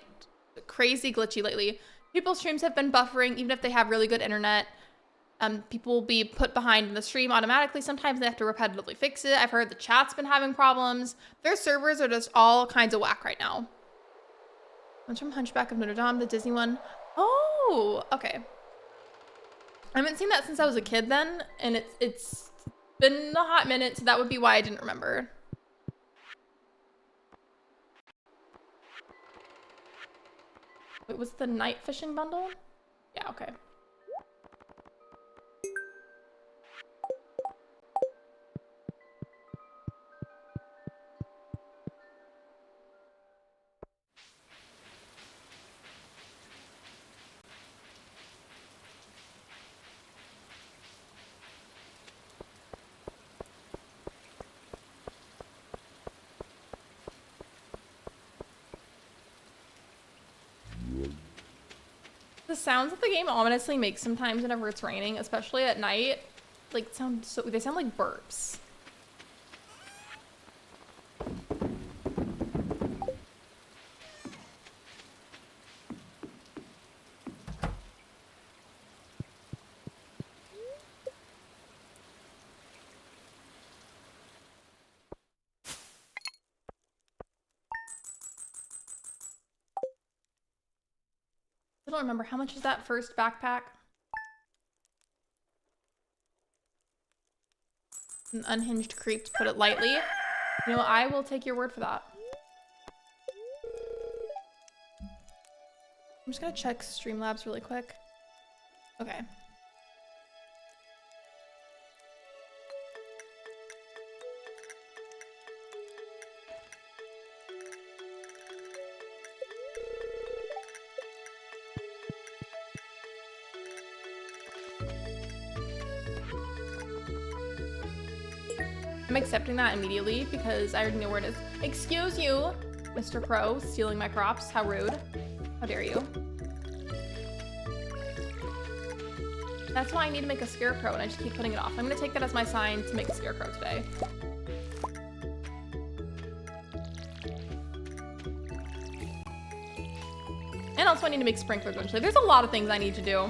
crazy glitchy lately. People's streams have been buffering, even if they have really good internet. People will be put behind in the stream automatically. Sometimes they have to repetitively fix it. I've heard the chat's been having problems. Their servers are just all kinds of whack right now. One's from Hunchback of Notre Dame, the Disney one. Oh, okay. I haven't seen that since I was a kid then, and it's been a hot minute, so that would be why I didn't remember. Wait, was it the night fishing bundle? Yeah, okay. The sounds that the game ominously makes sometimes whenever it's raining, especially at night, like they sound like burps. I don't remember. How much is that first backpack? An unhinged creep, to put it lightly. You know, I will take your word for that. I'm just gonna check Streamlabs really quick. Okay. I'm accepting that immediately because I already know where it is. Excuse you, Mr. Pro, stealing my crops. How rude. How dare you. That's why I need to make a scarecrow and I just keep putting it off. I'm gonna take that as my sign to make a scarecrow today. And also I need to make sprinklers eventually. There's a lot of things I need to do.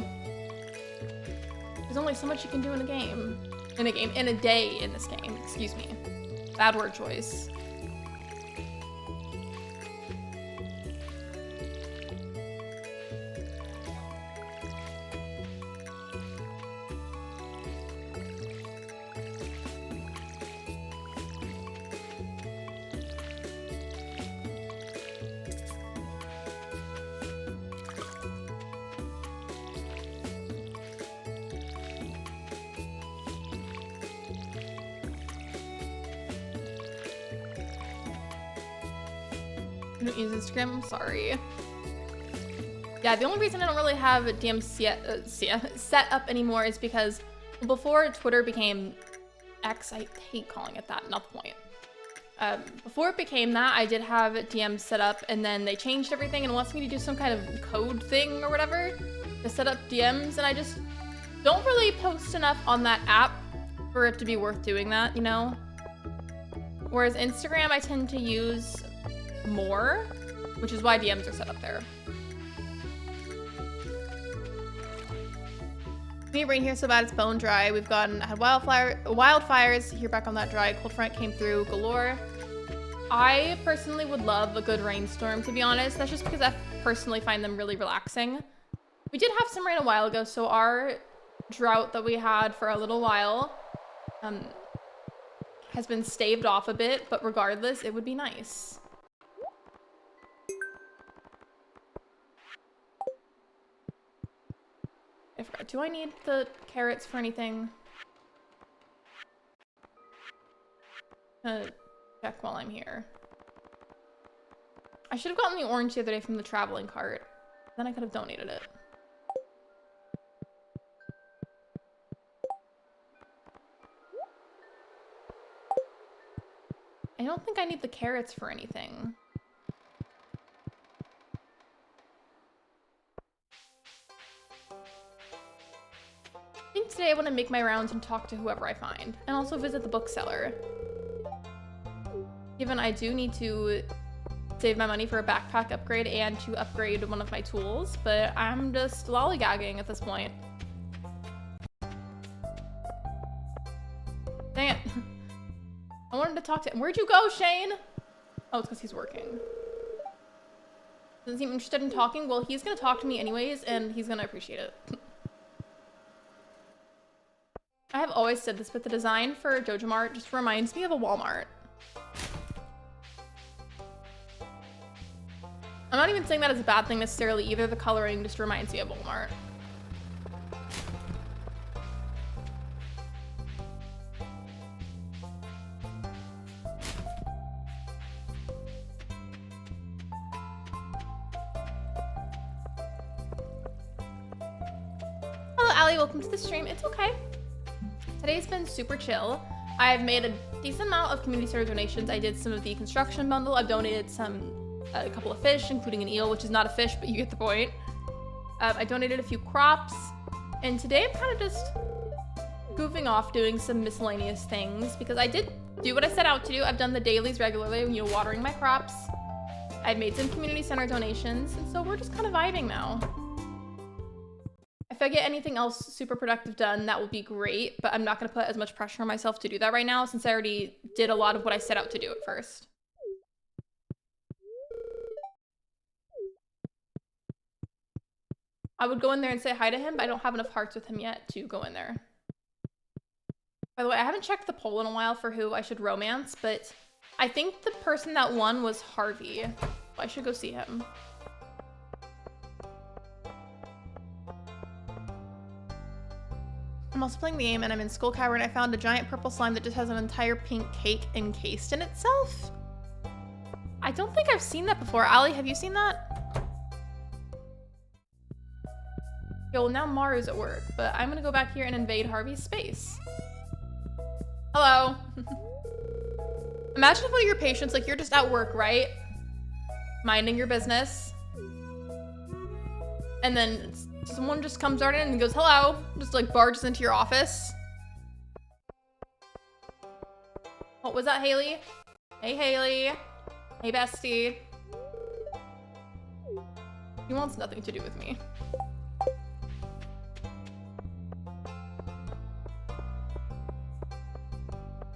There's only so much you can do in a game. In a day in this game, excuse me. Bad word choice. I don't use Instagram, I'm sorry. Yeah, the only reason I don't really have DMs set up anymore is because before Twitter became X, I hate calling it that, not the point. Before it became that, I did have DMs set up and then they changed everything and wants me to do some kind of code thing or whatever to set up DMs, and I just don't really post enough on that app for it to be worth doing that, you know? Whereas Instagram, I tend to use more, which is why DMs are set up there. We rain here so bad it's bone dry. We've had wildfires here back on that dry. Cold front came through galore. I personally would love a good rainstorm, to be honest. That's just because I personally find them really relaxing. We did have some rain a while ago, so our drought that we had for a little while has been staved off a bit, but regardless, it would be nice. I forgot. Do I need the carrots for anything? Check while I'm here. I should have gotten the orange the other day from the traveling cart. Then I could have donated it. I don't think I need the carrots for anything. I think today I want to make my rounds and talk to whoever I find, and also visit the bookseller. Given I do need to save my money for a backpack upgrade and to upgrade one of my tools, but I'm just lollygagging at this point. Dang it. I wanted to talk to him. Where'd you go, Shane? Oh, it's because he's working. Doesn't seem interested in talking. Well, he's gonna talk to me anyways, and he's gonna appreciate it. I have always said this, but the design for Jojo Mart just reminds me of a Walmart. I'm not even saying that as a bad thing necessarily either. The coloring just reminds me of Walmart. Hello, Allie. Welcome to the stream. It's okay. Today's been super chill. I've made a decent amount of community service donations. I did some of the construction bundle. I've donated a couple of fish, including an eel, which is not a fish, but you get the point. I donated a few crops, and today I'm kind of just goofing off doing some miscellaneous things because I did do what I set out to do. I've done the dailies regularly, you know, watering my crops. I've made some community center donations, and so we're just kind of vibing now. If I get anything else super productive done, that will be great, but I'm not going to put as much pressure on myself to do that right now since I already did a lot of what I set out to do at first. I would go in there and say hi to him, but I don't have enough hearts with him yet to go in there. By the way, I haven't checked the poll in a while for who I should romance, but I think the person that won was Harvey. I should go see him. I'm also playing the game and I'm in Skull Cavern. I found a giant purple slime that just has an entire pink cake encased in itself. I don't think I've seen that before. Allie, have you seen that? Yo, well, now Maru's at work, but I'm gonna go back here and invade Harvey's space. Hello. Imagine if one of your patients, like, you're just at work, right? Minding your business. And then someone just comes right in and goes, hello. Just, like, barges into your office. What was that, Haley? Hey, Haley. Hey, bestie. He wants nothing to do with me.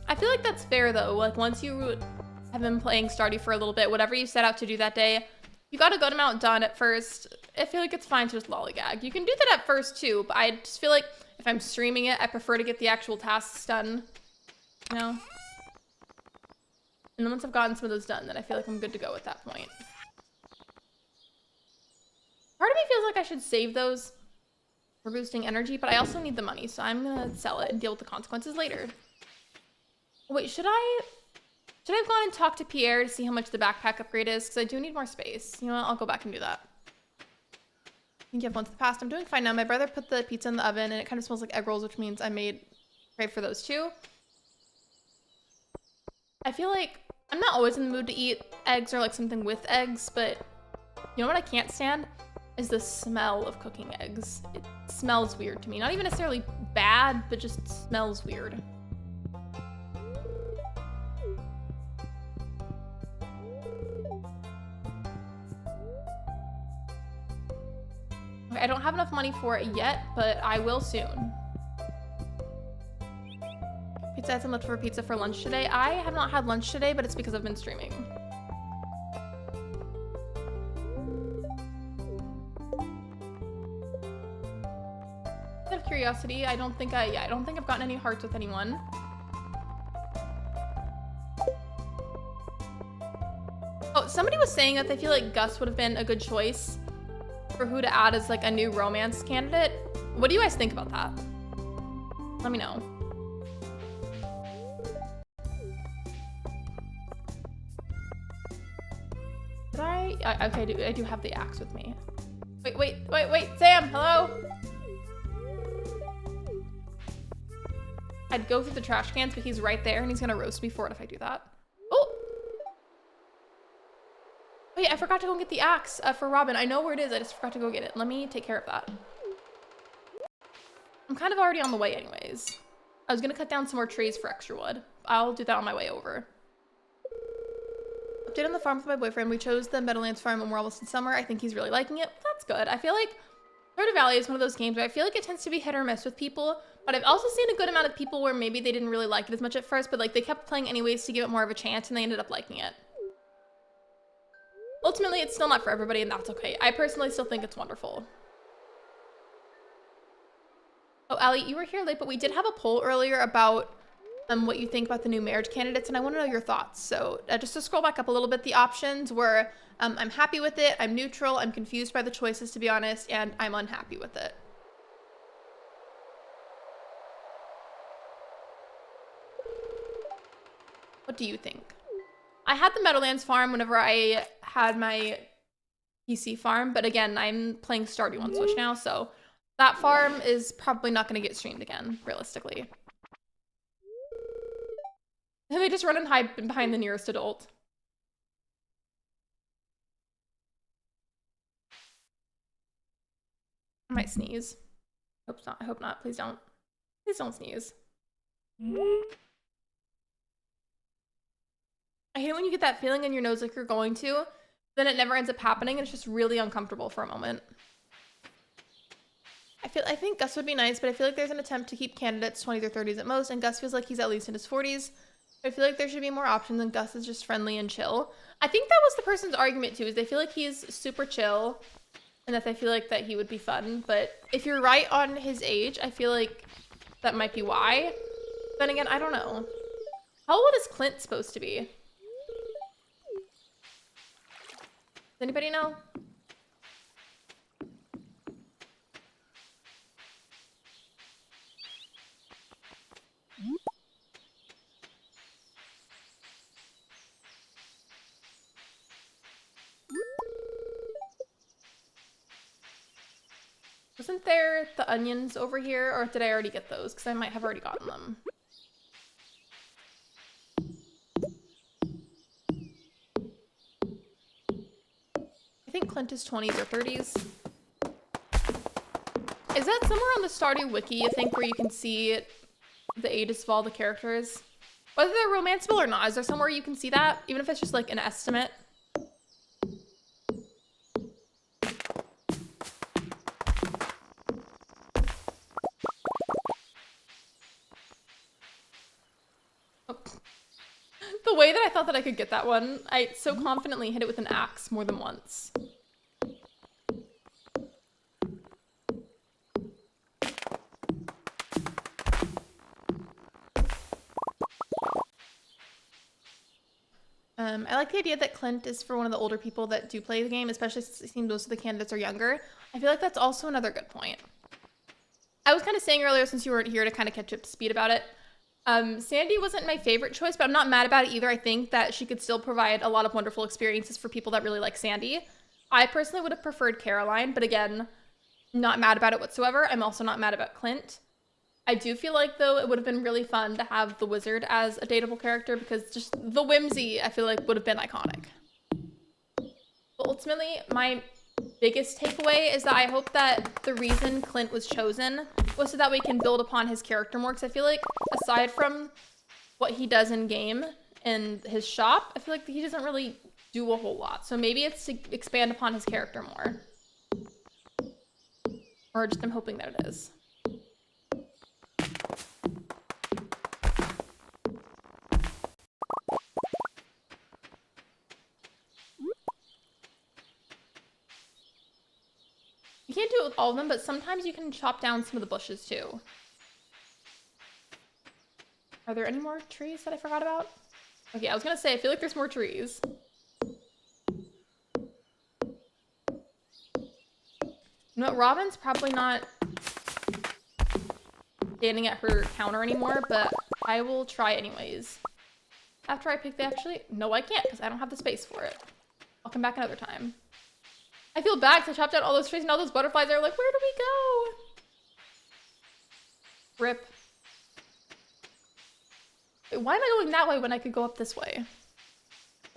I feel like that's fair though. Like once you have been playing Stardew for a little bit, whatever you set out to do that day, you got a good amount done at first. I feel like it's fine to just lollygag. You can do that at first too, but I just feel like if I'm streaming it, I prefer to get the actual tasks done, you know? And then once I've gotten some of those done, then I feel like I'm good to go at that point. Part of me feels like I should save those for boosting energy, but I also need the money, so I'm gonna sell it and deal with the consequences later. Wait, should I have gone and talked to Pierre to see how much the backpack upgrade is? Because I do need more space. You know what? I'll go back and do that. Thank you once the past. I'm doing fine now. My brother put the pizza in the oven and it kind of smells like egg rolls, which means I made crave for those too. I feel like I'm not always in the mood to eat eggs or like something with eggs, but you know what I can't stand? Is the smell of cooking eggs. It smells weird to me. Not even necessarily bad, but just smells weird. I don't have enough money for it yet, but I will soon. Pizza, I had some leftover pizza for lunch today. I have not had lunch today, but it's because I've been streaming. Out of curiosity, I don't think I've gotten any hearts with anyone. Oh, somebody was saying that they feel like Gus would have been a good choice for who to add as like a new romance candidate. What do you guys think about that? Let me know. Did I okay, I do have the axe with me. Wait, Sam, hello? I'd go through the trash cans, but he's right there and he's gonna roast me for it if I do that. Oh! Wait, I forgot to go and get the axe for Robin. I know where it is, I just forgot to go get it. Let me take care of that. I'm kind of already on the way anyways. I was gonna cut down some more trees for extra wood. I'll do that on my way over. Update on the farm with my boyfriend. We chose the Meadowlands farm and we're almost in summer. I think he's really liking it. That's good. I feel like Stardew Valley is one of those games where I feel like it tends to be hit or miss with people, but I've also seen a good amount of people where maybe they didn't really like it as much at first, but like they kept playing anyways to give it more of a chance and they ended up liking it. Ultimately, it's still not for everybody and that's okay. I personally still think it's wonderful. Oh, Allie, you were here late, but we did have a poll earlier about what you think about the new marriage candidates, and I want to know your thoughts. So just to scroll back up a little bit, the options were I'm happy with it, I'm neutral, I'm confused by the choices, to be honest, and I'm unhappy with it. What do you think? I had the Meadowlands farm whenever I had my PC farm, but again, I'm playing Stardew on Switch now, so that farm is probably not going to get streamed again, realistically. And they just run and hide behind the nearest adult. I might sneeze. Hope not. I hope not. Please don't. Please don't sneeze. I hate it when you get that feeling in your nose like you're going to, then it never ends up happening and it's just really uncomfortable for a moment. I think Gus would be nice, but I feel like there's an attempt to keep candidates 20s or 30s at most, and Gus feels like he's at least in his 40s. I feel like there should be more options and Gus is just friendly and chill. I think that was the person's argument too, is they feel like he's super chill and that they feel like that he would be fun. But if you're right on his age, I feel like that might be why. Then again, I don't know. How old is Clint supposed to be? Does anybody know? Wasn't there the onions over here, or did I already get those? Because I might have already gotten them. I think Clint is 20s or 30s. Is that somewhere on the Stardew wiki, you think, where you can see the ages of all the characters? Whether they're romanceable or not, is there somewhere you can see that? Even if it's just like an estimate? The way that I thought that I could get that one, I so confidently hit it with an axe more than once. I like the idea that Clint is for one of the older people that do play the game, especially since it seems most of the candidates are younger. I feel like that's also another good point. I was kind of saying earlier, since you weren't here, to kind of catch up to speed about it. Sandy wasn't my favorite choice, but I'm not mad about it either. I think that she could still provide a lot of wonderful experiences for people that really like Sandy. I personally would have preferred Caroline, but again, not mad about it whatsoever. I'm also not mad about Clint. I do feel like, though, it would have been really fun to have the wizard as a dateable character, because just the whimsy, I feel like, would have been iconic. But ultimately, my biggest takeaway is that I hope that the reason Clint was chosen was so that we can build upon his character more, because I feel like, aside from what he does in game and his shop, I feel like he doesn't really do a whole lot. So maybe it's to expand upon his character more. Or just I'm hoping that it is. You can't do it with all of them, but sometimes you can chop down some of the bushes too. Are there any more trees that I forgot about? Okay, I was gonna say, I feel like there's more trees. You know what, Robin's probably not standing at her counter anymore, but I will try anyways. After I pick the no, I can't, because I don't have the space for it. I'll come back another time. I feel bad because I chopped down all those trees and all those butterflies are like, where do we go? Rip. Wait, why am I going that way when I could go up this way? I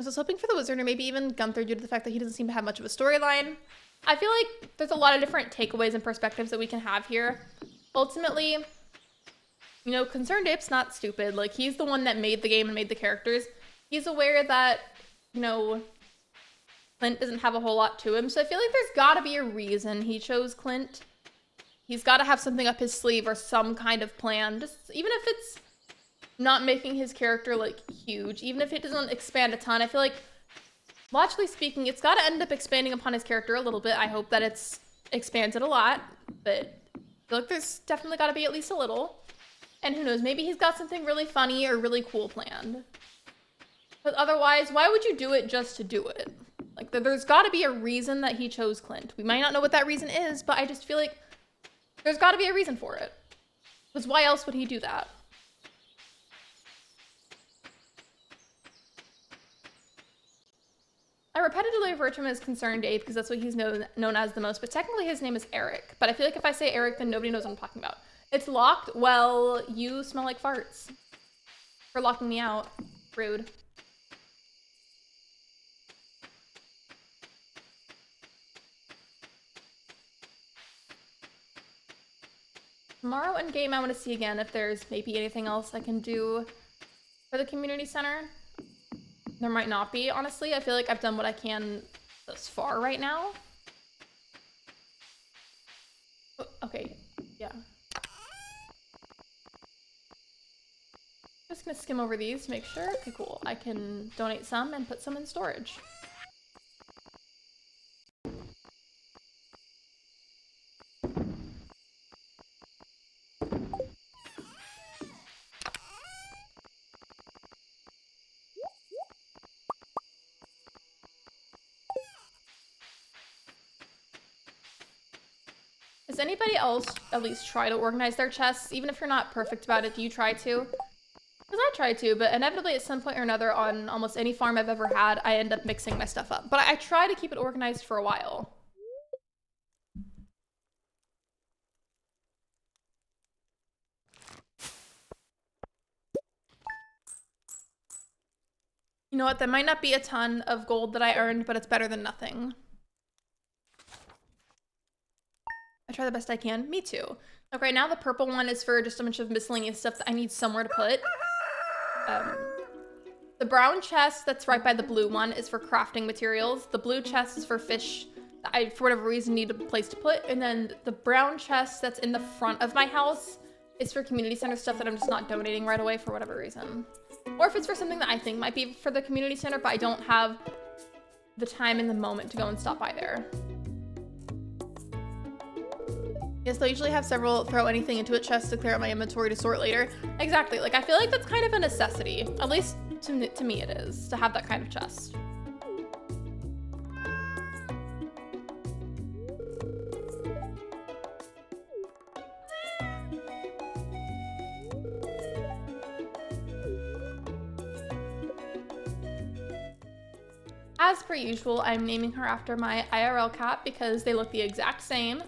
was hoping for the wizard, or maybe even Gunther, due to the fact that he doesn't seem to have much of a storyline. I feel like there's a lot of different takeaways and perspectives that we can have here. Ultimately, you know, Concerned Ape's not stupid. Like, he's the one that made the game and made the characters. He's aware that, you know, Clint doesn't have a whole lot to him, so I feel like there's gotta be a reason he chose Clint. He's gotta have something up his sleeve or some kind of plan. Just, even if it's not making his character, like, huge, even if it doesn't expand a ton, I feel like, logically speaking, it's gotta end up expanding upon his character a little bit. I hope that it's expanded a lot, but I feel like there's definitely gotta be at least a little. And who knows, maybe he's got something really funny or really cool planned. But otherwise, why would you do it just to do it? Like, there's got to be a reason that he chose Clint. We might not know what that reason is, but I just feel like there's got to be a reason for it. Because why else would he do that? I repetitively refer to him as Concerned Ape because that's what he's known as the most, but technically his name is Eric. But I feel like if I say Eric, then nobody knows what I'm talking about. It's locked. Well, you smell like farts. For locking me out. Rude. Tomorrow in game, I want to see again if there's maybe anything else I can do for the community center. There might not be, honestly. I feel like I've done what I can thus far right now. Oh, okay, yeah. Just gonna skim over these to make sure. Okay, cool. I can donate some and put some in storage. Does anybody else at least try to organize their chests? Even if you're not perfect about it, do you try to? Because I try to, but inevitably at some point or another on almost any farm I've ever had, I end up mixing my stuff up. But I try to keep it organized for a while. You know what? That might not be a ton of gold that I earned, but it's better than nothing. I try the best I can. Me too. Like right now, the purple one is for just a bunch of miscellaneous stuff that I need somewhere to put. The brown chest that's right by the blue one is for crafting materials. The blue chest is for fish that I, for whatever reason, need a place to put. And then the brown chest that's in the front of my house is for community center stuff that I'm just not donating right away for whatever reason. Or if it's for something that I think might be for the community center, but I don't have the time in the moment to go and stop by there. Yes, they'll usually have several throw anything into a chest to clear out my inventory to sort later. Exactly, like I feel like that's kind of a necessity. At least to me it is, to have that kind of chest. As per usual, I'm naming her after my IRL cat because they look the exact same.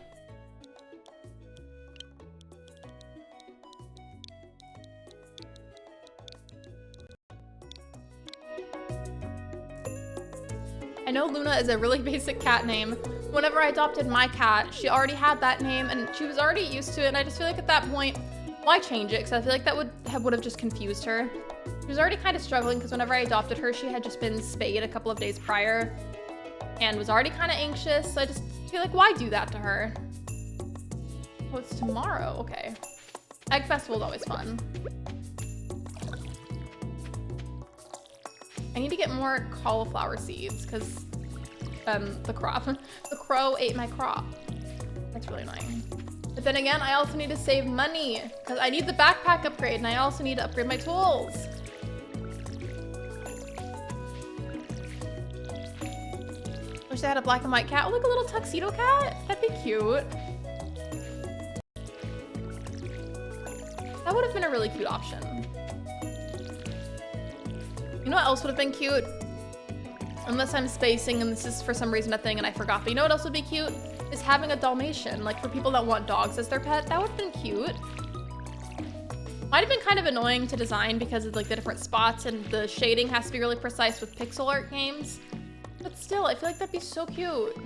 I know Luna is a really basic cat name. Whenever I adopted my cat, she already had that name and she was already used to it, and I just feel like at that point, why change it? Because I feel like that would have just confused her. She was already kind of struggling because whenever I adopted her, she had just been spayed a couple of days prior and was already kind of anxious. So I just feel like, why do that to her? Oh, it's tomorrow. Okay. Egg Festival is always fun. I need to get more cauliflower seeds because the crow ate my crop. That's really annoying. But then again, I also need to save money because I need the backpack upgrade and I also need to upgrade my tools. Wish I had a black and white cat. Oh, like a little tuxedo cat. That'd be cute. That would have been a really cute option. You know what else would have been cute? Unless I'm spacing and this is for some reason a thing and I forgot. But you know what else would be cute? Is having a Dalmatian. Like for people that want dogs as their pet. That would have been cute. Might have been kind of annoying to design because of like the different spots and the shading has to be really precise with pixel art games. But still, I feel like that'd be so cute.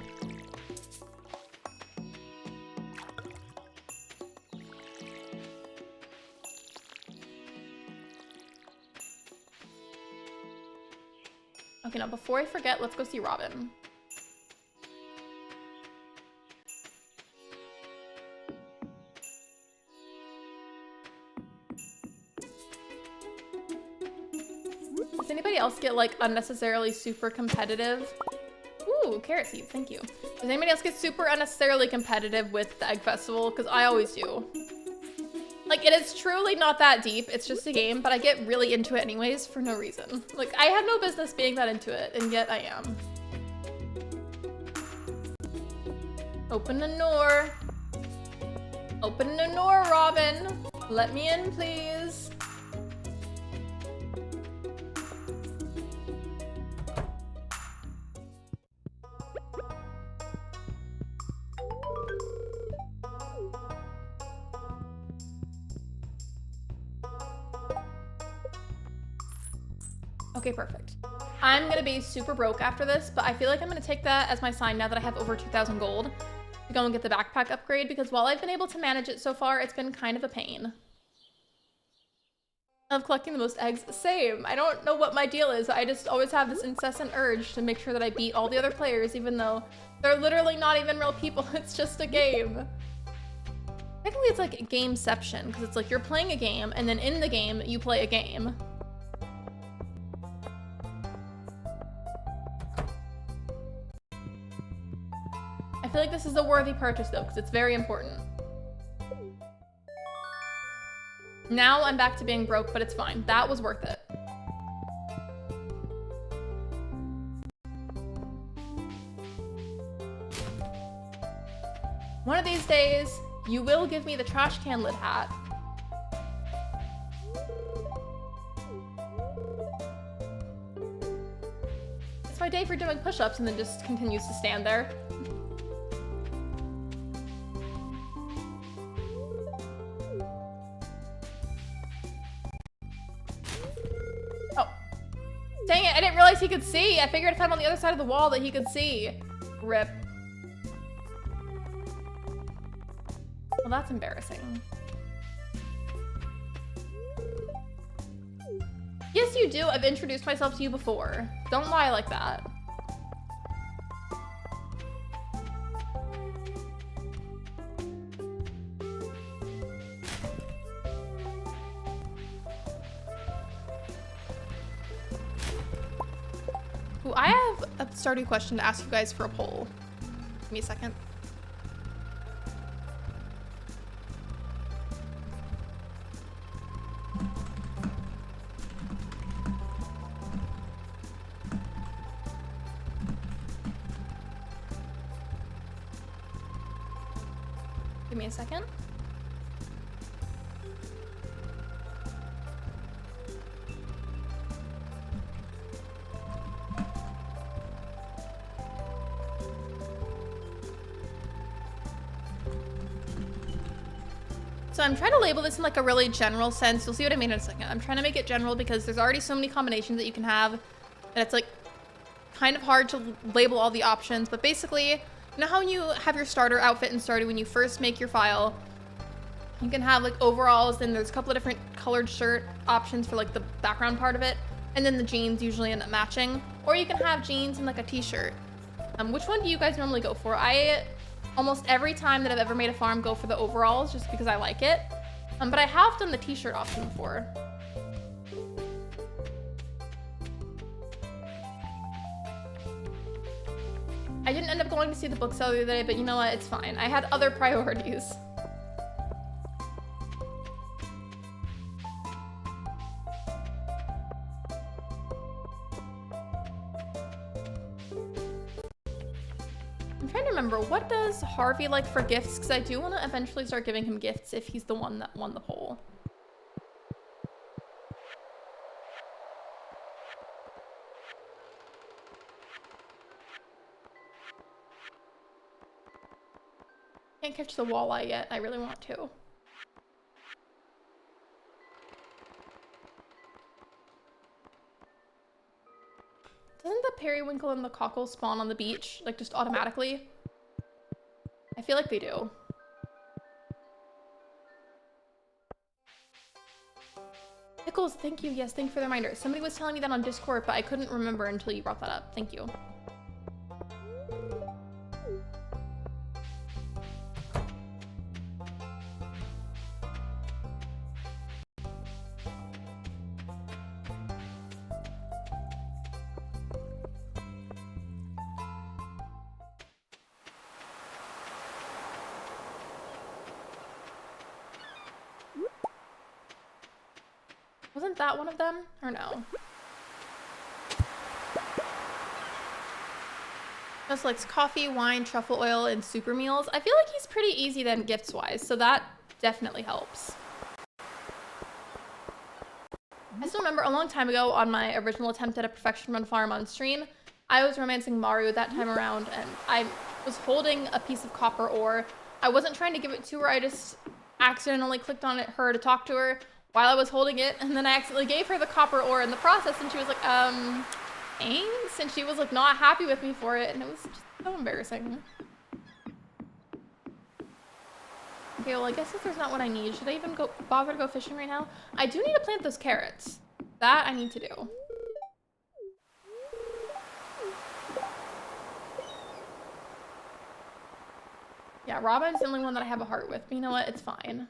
Okay, now before I forget, let's go see Robin. Does anybody else get like unnecessarily super competitive? Ooh, carrot seeds, thank you. Does anybody else get super unnecessarily competitive with the Egg Festival? Because I always do. Like, it is truly not that deep. It's just a game, but I get really into it anyways for no reason. Like, I have no business being that into it, and yet I am. Open the door. Open the door, Robin. Let me in, please. Okay, perfect. I'm gonna be super broke after this, but I feel like I'm gonna take that as my sign now that I have over 2,000 gold to go and get the backpack upgrade, because while I've been able to manage it so far, it's been kind of a pain. I love collecting the most eggs. Same. I don't know what my deal is. I just always have this incessant urge to make sure that I beat all the other players, even though they're literally not even real people. It's just a game. Technically, it's like gameception, because it's like you're playing a game, and then in the game, you play a game. I feel like this is a worthy purchase though, because it's very important. Now I'm back to being broke, but it's fine. That was worth it. One of these days, you will give me the trash can lid hat. It's my day for doing push-ups and then just continues to stand there. Oh. Dang it, I didn't realize he could see. I figured if I'm on the other side of the wall that he could see. Rip. Well, that's embarrassing. Yes, you do. I've introduced myself to you before. Don't lie like that. Ooh, I have a Stardew question to ask you guys for a poll. Give me a second. Give me a second. So I'm trying to label this in like a really general sense. You'll see what I mean in a second. I'm trying to make it general because there's already so many combinations that you can have that it's like kind of hard to label all the options. But basically, you know how you have your starter outfit in Stardew when you first make your file? You can have like overalls, and there's a couple of different colored shirt options for like the background part of it. And then the jeans usually end up matching. Or you can have jeans and like a t-shirt. Which one do you guys normally go for? I almost every time that I've ever made a farm go for the overalls just because I like it. But I have done the t-shirt option before. I didn't end up going to see the book sale the other day, but you know what? It's fine. I had other priorities. I'm trying to remember, what does Harvey like for gifts? Because I do want to eventually start giving him gifts if he's the one that won the poll. Can't catch the walleye yet. I really want to. Doesn't the periwinkle and the cockle spawn on the beach, like just automatically? I feel like they do. Pickles, thank you. Yes, thank you for the reminder. Somebody was telling me that on Discord, but I couldn't remember until you brought that up. Thank you. Wasn't that one of them? Or no? Just likes coffee, wine, truffle oil, and super meals. I feel like he's pretty easy then gifts-wise, so that definitely helps. I still remember a long time ago on my original attempt at a perfection run farm on stream, I was romancing Maru that time around, and I was holding a piece of copper ore. I wasn't trying to give it to her, I just accidentally clicked on her to talk to her while I was holding it, and then I accidentally gave her the copper ore in the process, and she was like, thanks? And she was like not happy with me for it, and it was just so embarrassing. Okay, well I guess if there's not what I need, should I even bother to go fishing right now? I do need to plant those carrots. That I need to do. Yeah, Robin's the only one that I have a heart with, but you know what? It's fine.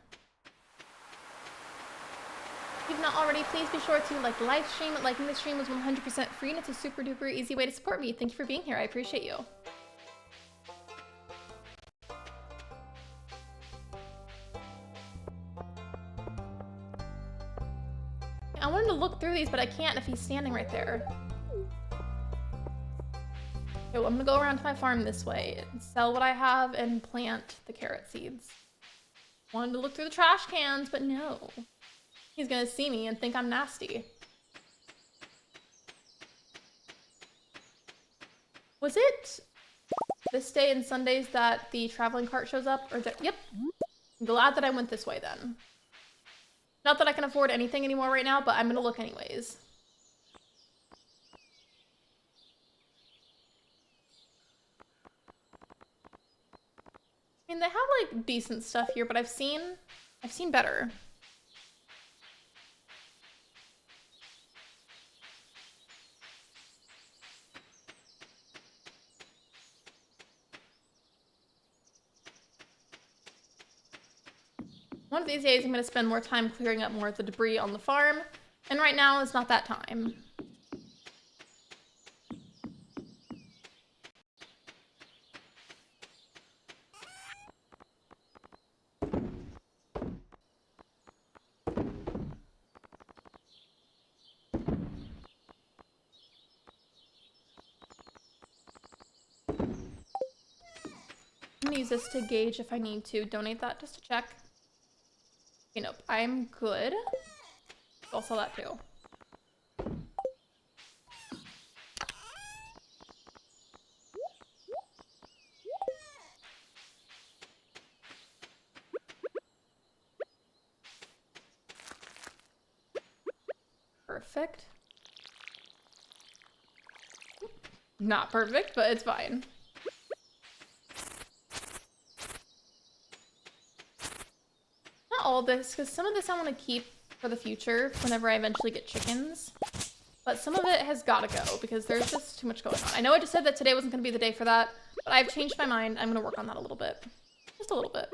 If you've not already, please be sure to like the live stream. Liking the stream was 100% free, and it's a super duper easy way to support me. Thank you for being here. I appreciate you. I wanted to look through these, but I can't if he's standing right there. So I'm gonna go around to my farm this way and sell what I have and plant the carrot seeds. Wanted to look through the trash cans, but no. He's gonna see me and think I'm nasty. Was it this day and Sundays that the traveling cart shows up? Or yep. I'm glad that I went this way then. Not that I can afford anything anymore right now, but I'm gonna look anyways. I mean, they have like decent stuff here, but I've seen better. One of these days, I'm going to spend more time clearing up more of the debris on the farm, and right now is not that time. I'm gonna use this to gauge if I need to donate that just to check. Okay, nope, I'm good. I'll sell that too. Perfect. Not perfect, but it's fine. All this, because some of this I want to keep for the future whenever I eventually get chickens, but some of it has got to go because there's just too much going on. I know I just said that today wasn't going to be the day for that, but I've changed my mind. I'm going to work on that a little bit, just a little bit.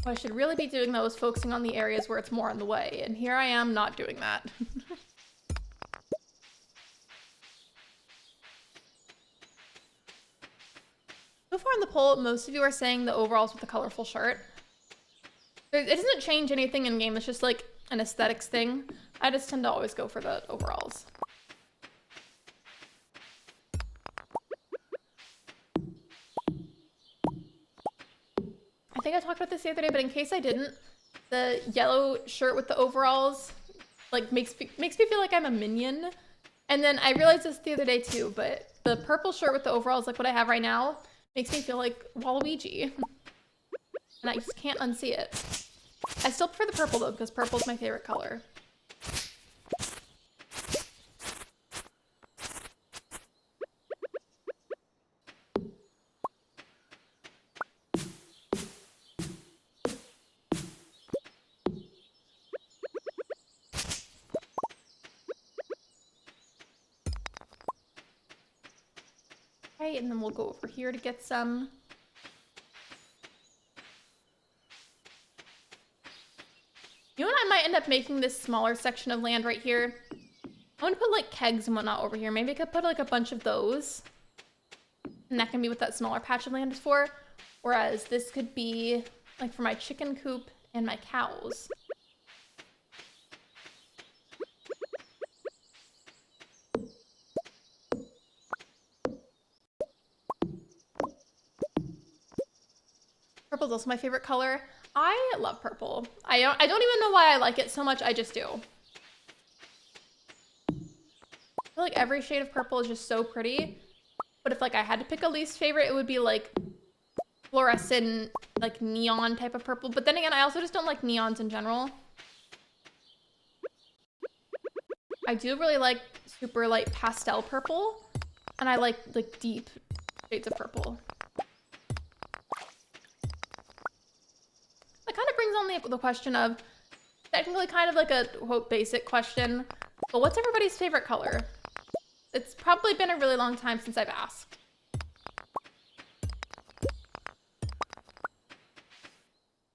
What I should really be doing though is focusing on the areas where it's more on the way, and here I am not doing that. So far in the poll, most of you are saying the overalls with the colorful shirt. It doesn't change anything in game, it's just like an aesthetics thing. I just tend to always go for the overalls. I think I talked about this the other day, but in case I didn't, the yellow shirt with the overalls like makes me feel like I'm a minion. And then I realized this the other day too, but the purple shirt with the overalls, like what I have right now, makes me feel like Waluigi. And I just can't unsee it. I still prefer the purple though, because purple is my favorite color. And then we'll go over here to get some. You know what? I might end up making this smaller section of land right here. I want to put like kegs and whatnot over here. Maybe I could put like a bunch of those. And that can be what that smaller patch of land is for. Whereas this could be like for my chicken coop and my cows. Purple's also my favorite color. I love purple. I don't even know why I like it so much, I just do. I feel like every shade of purple is just so pretty. But if like I had to pick a least favorite, it would be like fluorescent, like neon type of purple. But then again, I also just don't like neons in general. I do really like super light pastel purple. And I like deep shades of purple. That kind of brings on the question of, technically kind of like a quote basic question, but what's everybody's favorite color? It's probably been a really long time since I've asked.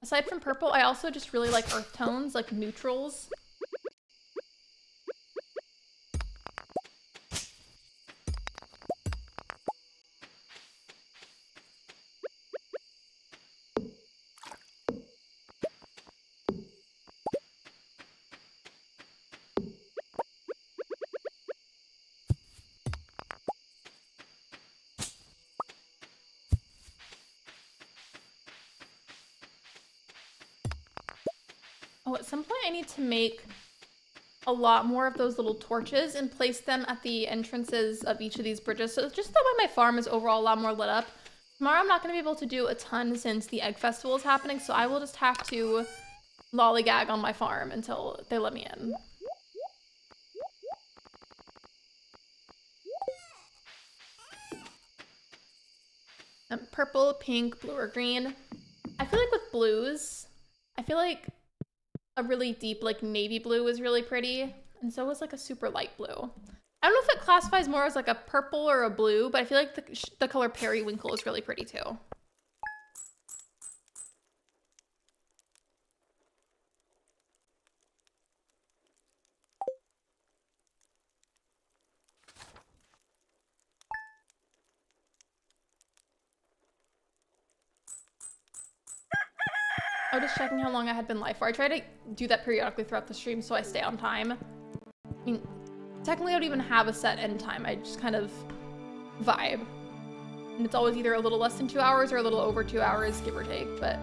Aside from purple, I also just really like earth tones, like neutrals. Oh, at some point I need to make a lot more of those little torches and place them at the entrances of each of these bridges. So just that way my farm is overall a lot more lit up. Tomorrow I'm not going to be able to do a ton since the egg festival is happening, so I will just have to lollygag on my farm until they let me in. Purple, pink, blue, or green. I feel like with blues, I feel like a really deep like navy blue is really pretty, and so is like a super light blue. I don't know if it classifies more as like a purple or a blue, but I feel like the color periwinkle is really pretty too. I was just checking how long I had been live for. I try to do that periodically throughout the stream so I stay on time. I mean, technically I don't even have a set end time. I just kind of vibe. And it's always either a little less than 2 hours or a little over 2 hours, give or take, but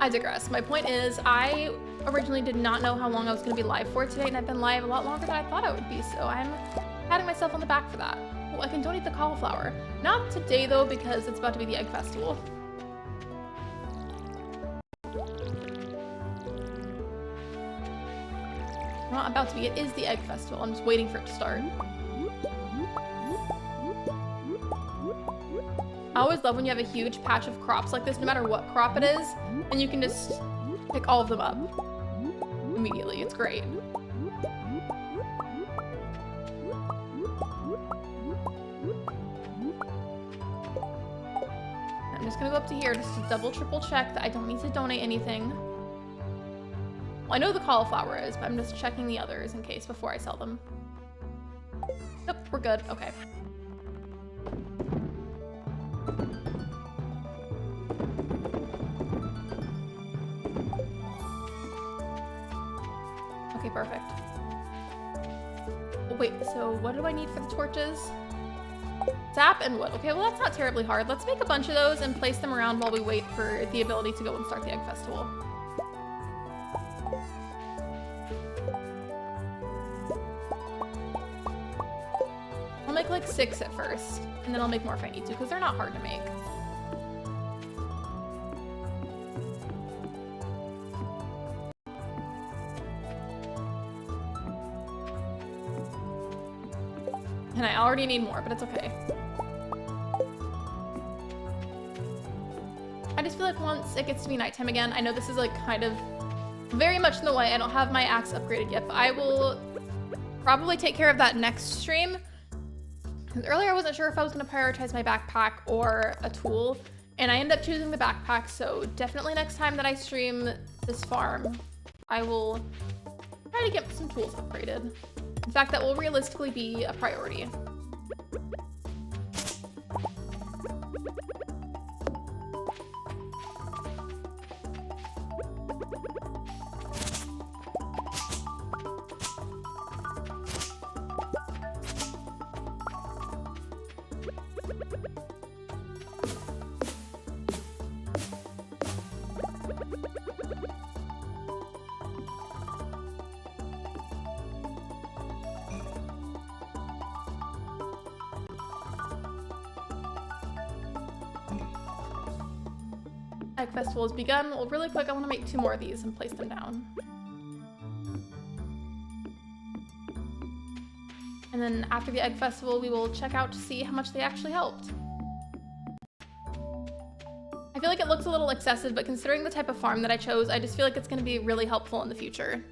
I digress. My point is, I originally did not know how long I was going to be live for today, and I've been live a lot longer than I thought I would be, so I'm patting myself on the back for that. Well, I can donate the cauliflower. Not today, though, because it's about to be the egg festival. Not about to be, it is the egg festival. I'm just waiting for it to start. I always love when you have a huge patch of crops like this, no matter what crop it is, and you can just pick all of them up immediately. It's great. I'm just gonna go up to here just to double, triple check that I don't need to donate anything. Well, I know the cauliflower is, but I'm just checking the others in case before I sell them. Nope, we're good. Okay. Okay, perfect. Oh, wait, so what do I need for the torches? Sap and wood. Okay, well that's not terribly hard. Let's make a bunch of those and place them around while we wait for the ability to go and start the egg festival. I'll make like 6 at first, and then I'll make more if I need to, because they're not hard to make. And I already need more, but it's okay. I just feel like once it gets to be nighttime again, I know this is like kind of very much in the way. I don't have my axe upgraded yet, but I will probably take care of that next stream. Because earlier I wasn't sure if I was going to prioritize my backpack or a tool, and I ended up choosing the backpack, so definitely next time that I stream this farm, I will try to get some tools upgraded. In fact, that will realistically be a priority. Egg festival has begun. Well, really quick, I want to make 2 more of these and place them down. And then after the egg festival, we will check out to see how much they actually helped. I feel like it looks a little excessive, but considering the type of farm that I chose, I just feel like it's going to be really helpful in the future.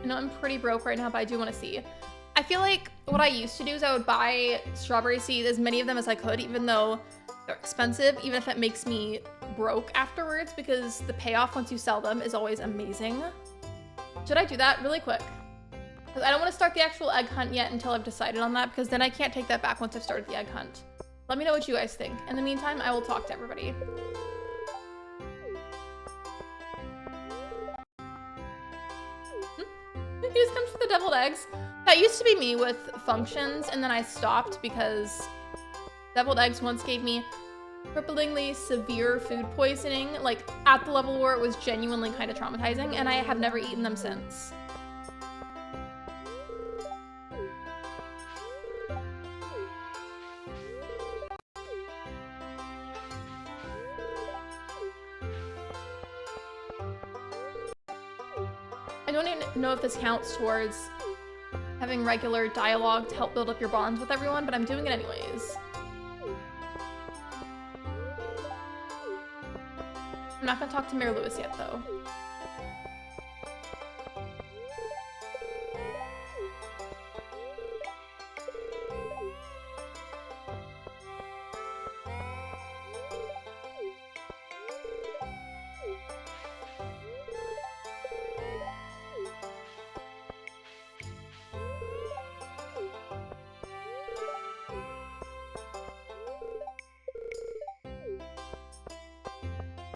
I know I'm pretty broke right now, but I do want to see. I feel like what I used to do is I would buy strawberry seeds, as many of them as I could, even though they're expensive, even if it makes me broke afterwards, because the payoff once you sell them is always amazing. Should I do that really quick? Because I don't want to start the actual egg hunt yet until I've decided on that, because then I can't take that back once I've started the egg hunt. Let me know what you guys think. In the meantime, I will talk to everybody. deviled eggs. That used to be me with functions, and then I stopped because deviled eggs once gave me cripplingly severe food poisoning, like at the level where it was genuinely kind of traumatizing, and I have never eaten them since. I don't even know if this counts towards having regular dialogue to help build up your bonds with everyone, but I'm doing it anyways. I'm not gonna talk to Mayor Lewis yet, though.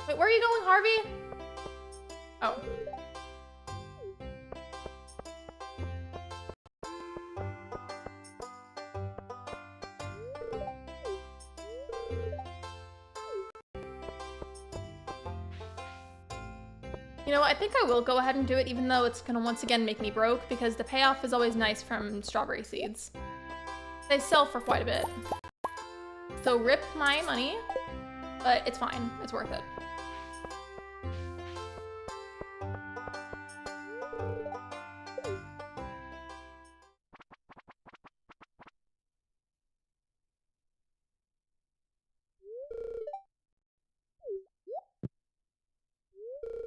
Wait, where are you going, Harvey? Oh. You know, I think I will go ahead and do it, even though it's gonna once again make me broke, because the payoff is always nice from strawberry seeds. They sell for quite a bit. So rip my money, but it's fine. It's worth it.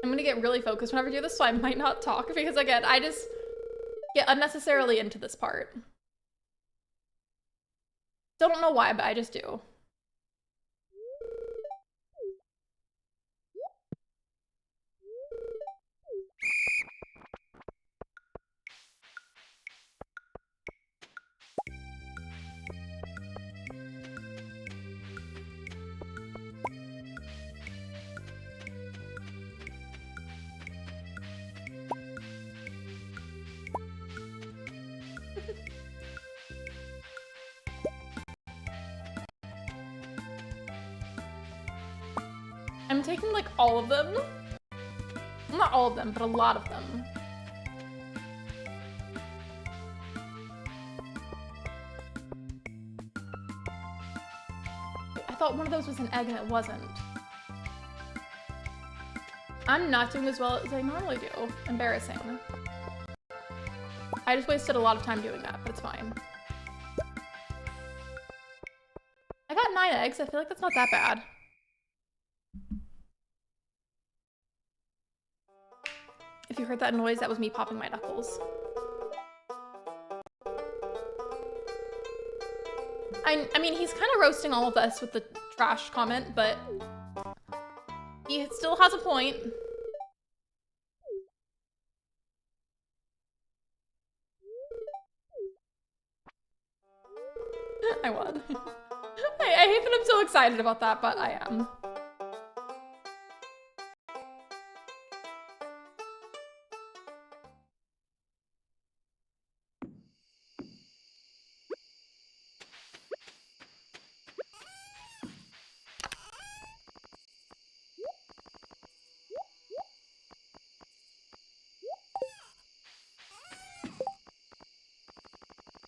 I'm gonna get really focused whenever I do this, so I might not talk because, again, I just get unnecessarily into this part. Still don't know why, but I just do. I'm taking like all of them. Not all of them, but a lot of them. I thought one of those was an egg and it wasn't. I'm not doing as well as I normally do. Embarrassing. I just wasted a lot of time doing that, but it's fine. I got 9 eggs. I feel like that's not that bad. If you heard that noise, that was me popping my knuckles. I mean, he's kind of roasting all of us with the trash comment, but he still has a point. I won. I hate that I'm so excited about that, but I am.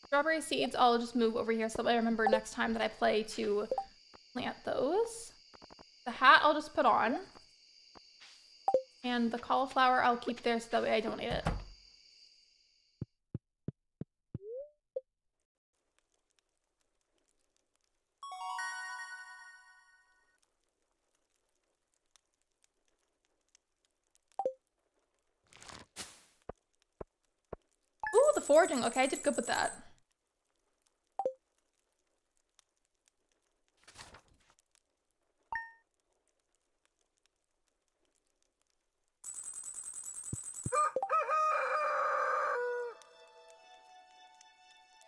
Strawberry seeds, I'll just move over here so that I remember next time that I play to plant those. The hat I'll just put on. And the cauliflower I'll keep there so that way I don't eat it. Ooh, the foraging. Okay, I did good with that.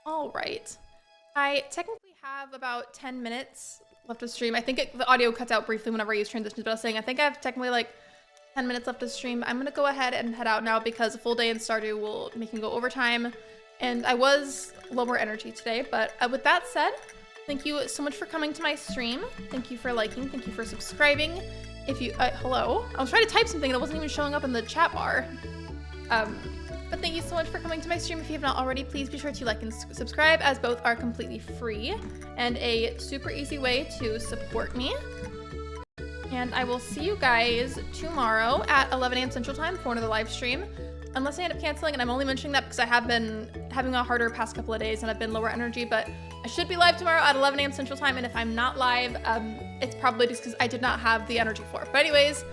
All right. I technically have about 10 minutes left of stream. I think the audio cuts out briefly whenever I use transitions, but I was saying I think I have technically like 10 minutes left of stream. I'm gonna go ahead and head out now because a full day in Stardew will make me go overtime. And I was lower energy today, but with that said, thank you so much for coming to my stream. Thank you for liking, thank you for subscribing. If you, hello? I was trying to type something that wasn't even showing up in the chat bar. But thank you so much for coming to my stream. If you have not already, please be sure to like and subscribe, as both are completely free and a super easy way to support me. And I will see you guys tomorrow at 11 a.m. Central Time for another live stream. Unless I end up canceling, and I'm only mentioning that because I have been having a harder past couple of days and I've been lower energy, but I should be live tomorrow at 11 a.m. Central Time, and if I'm not live, it's probably just because I did not have the energy for it. But anyways,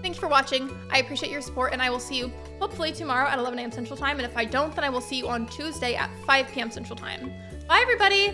thank you for watching. I appreciate your support, and I will see you hopefully tomorrow at 11 a.m. Central Time, and if I don't, then I will see you on Tuesday at 5 p.m. Central Time. Bye, everybody!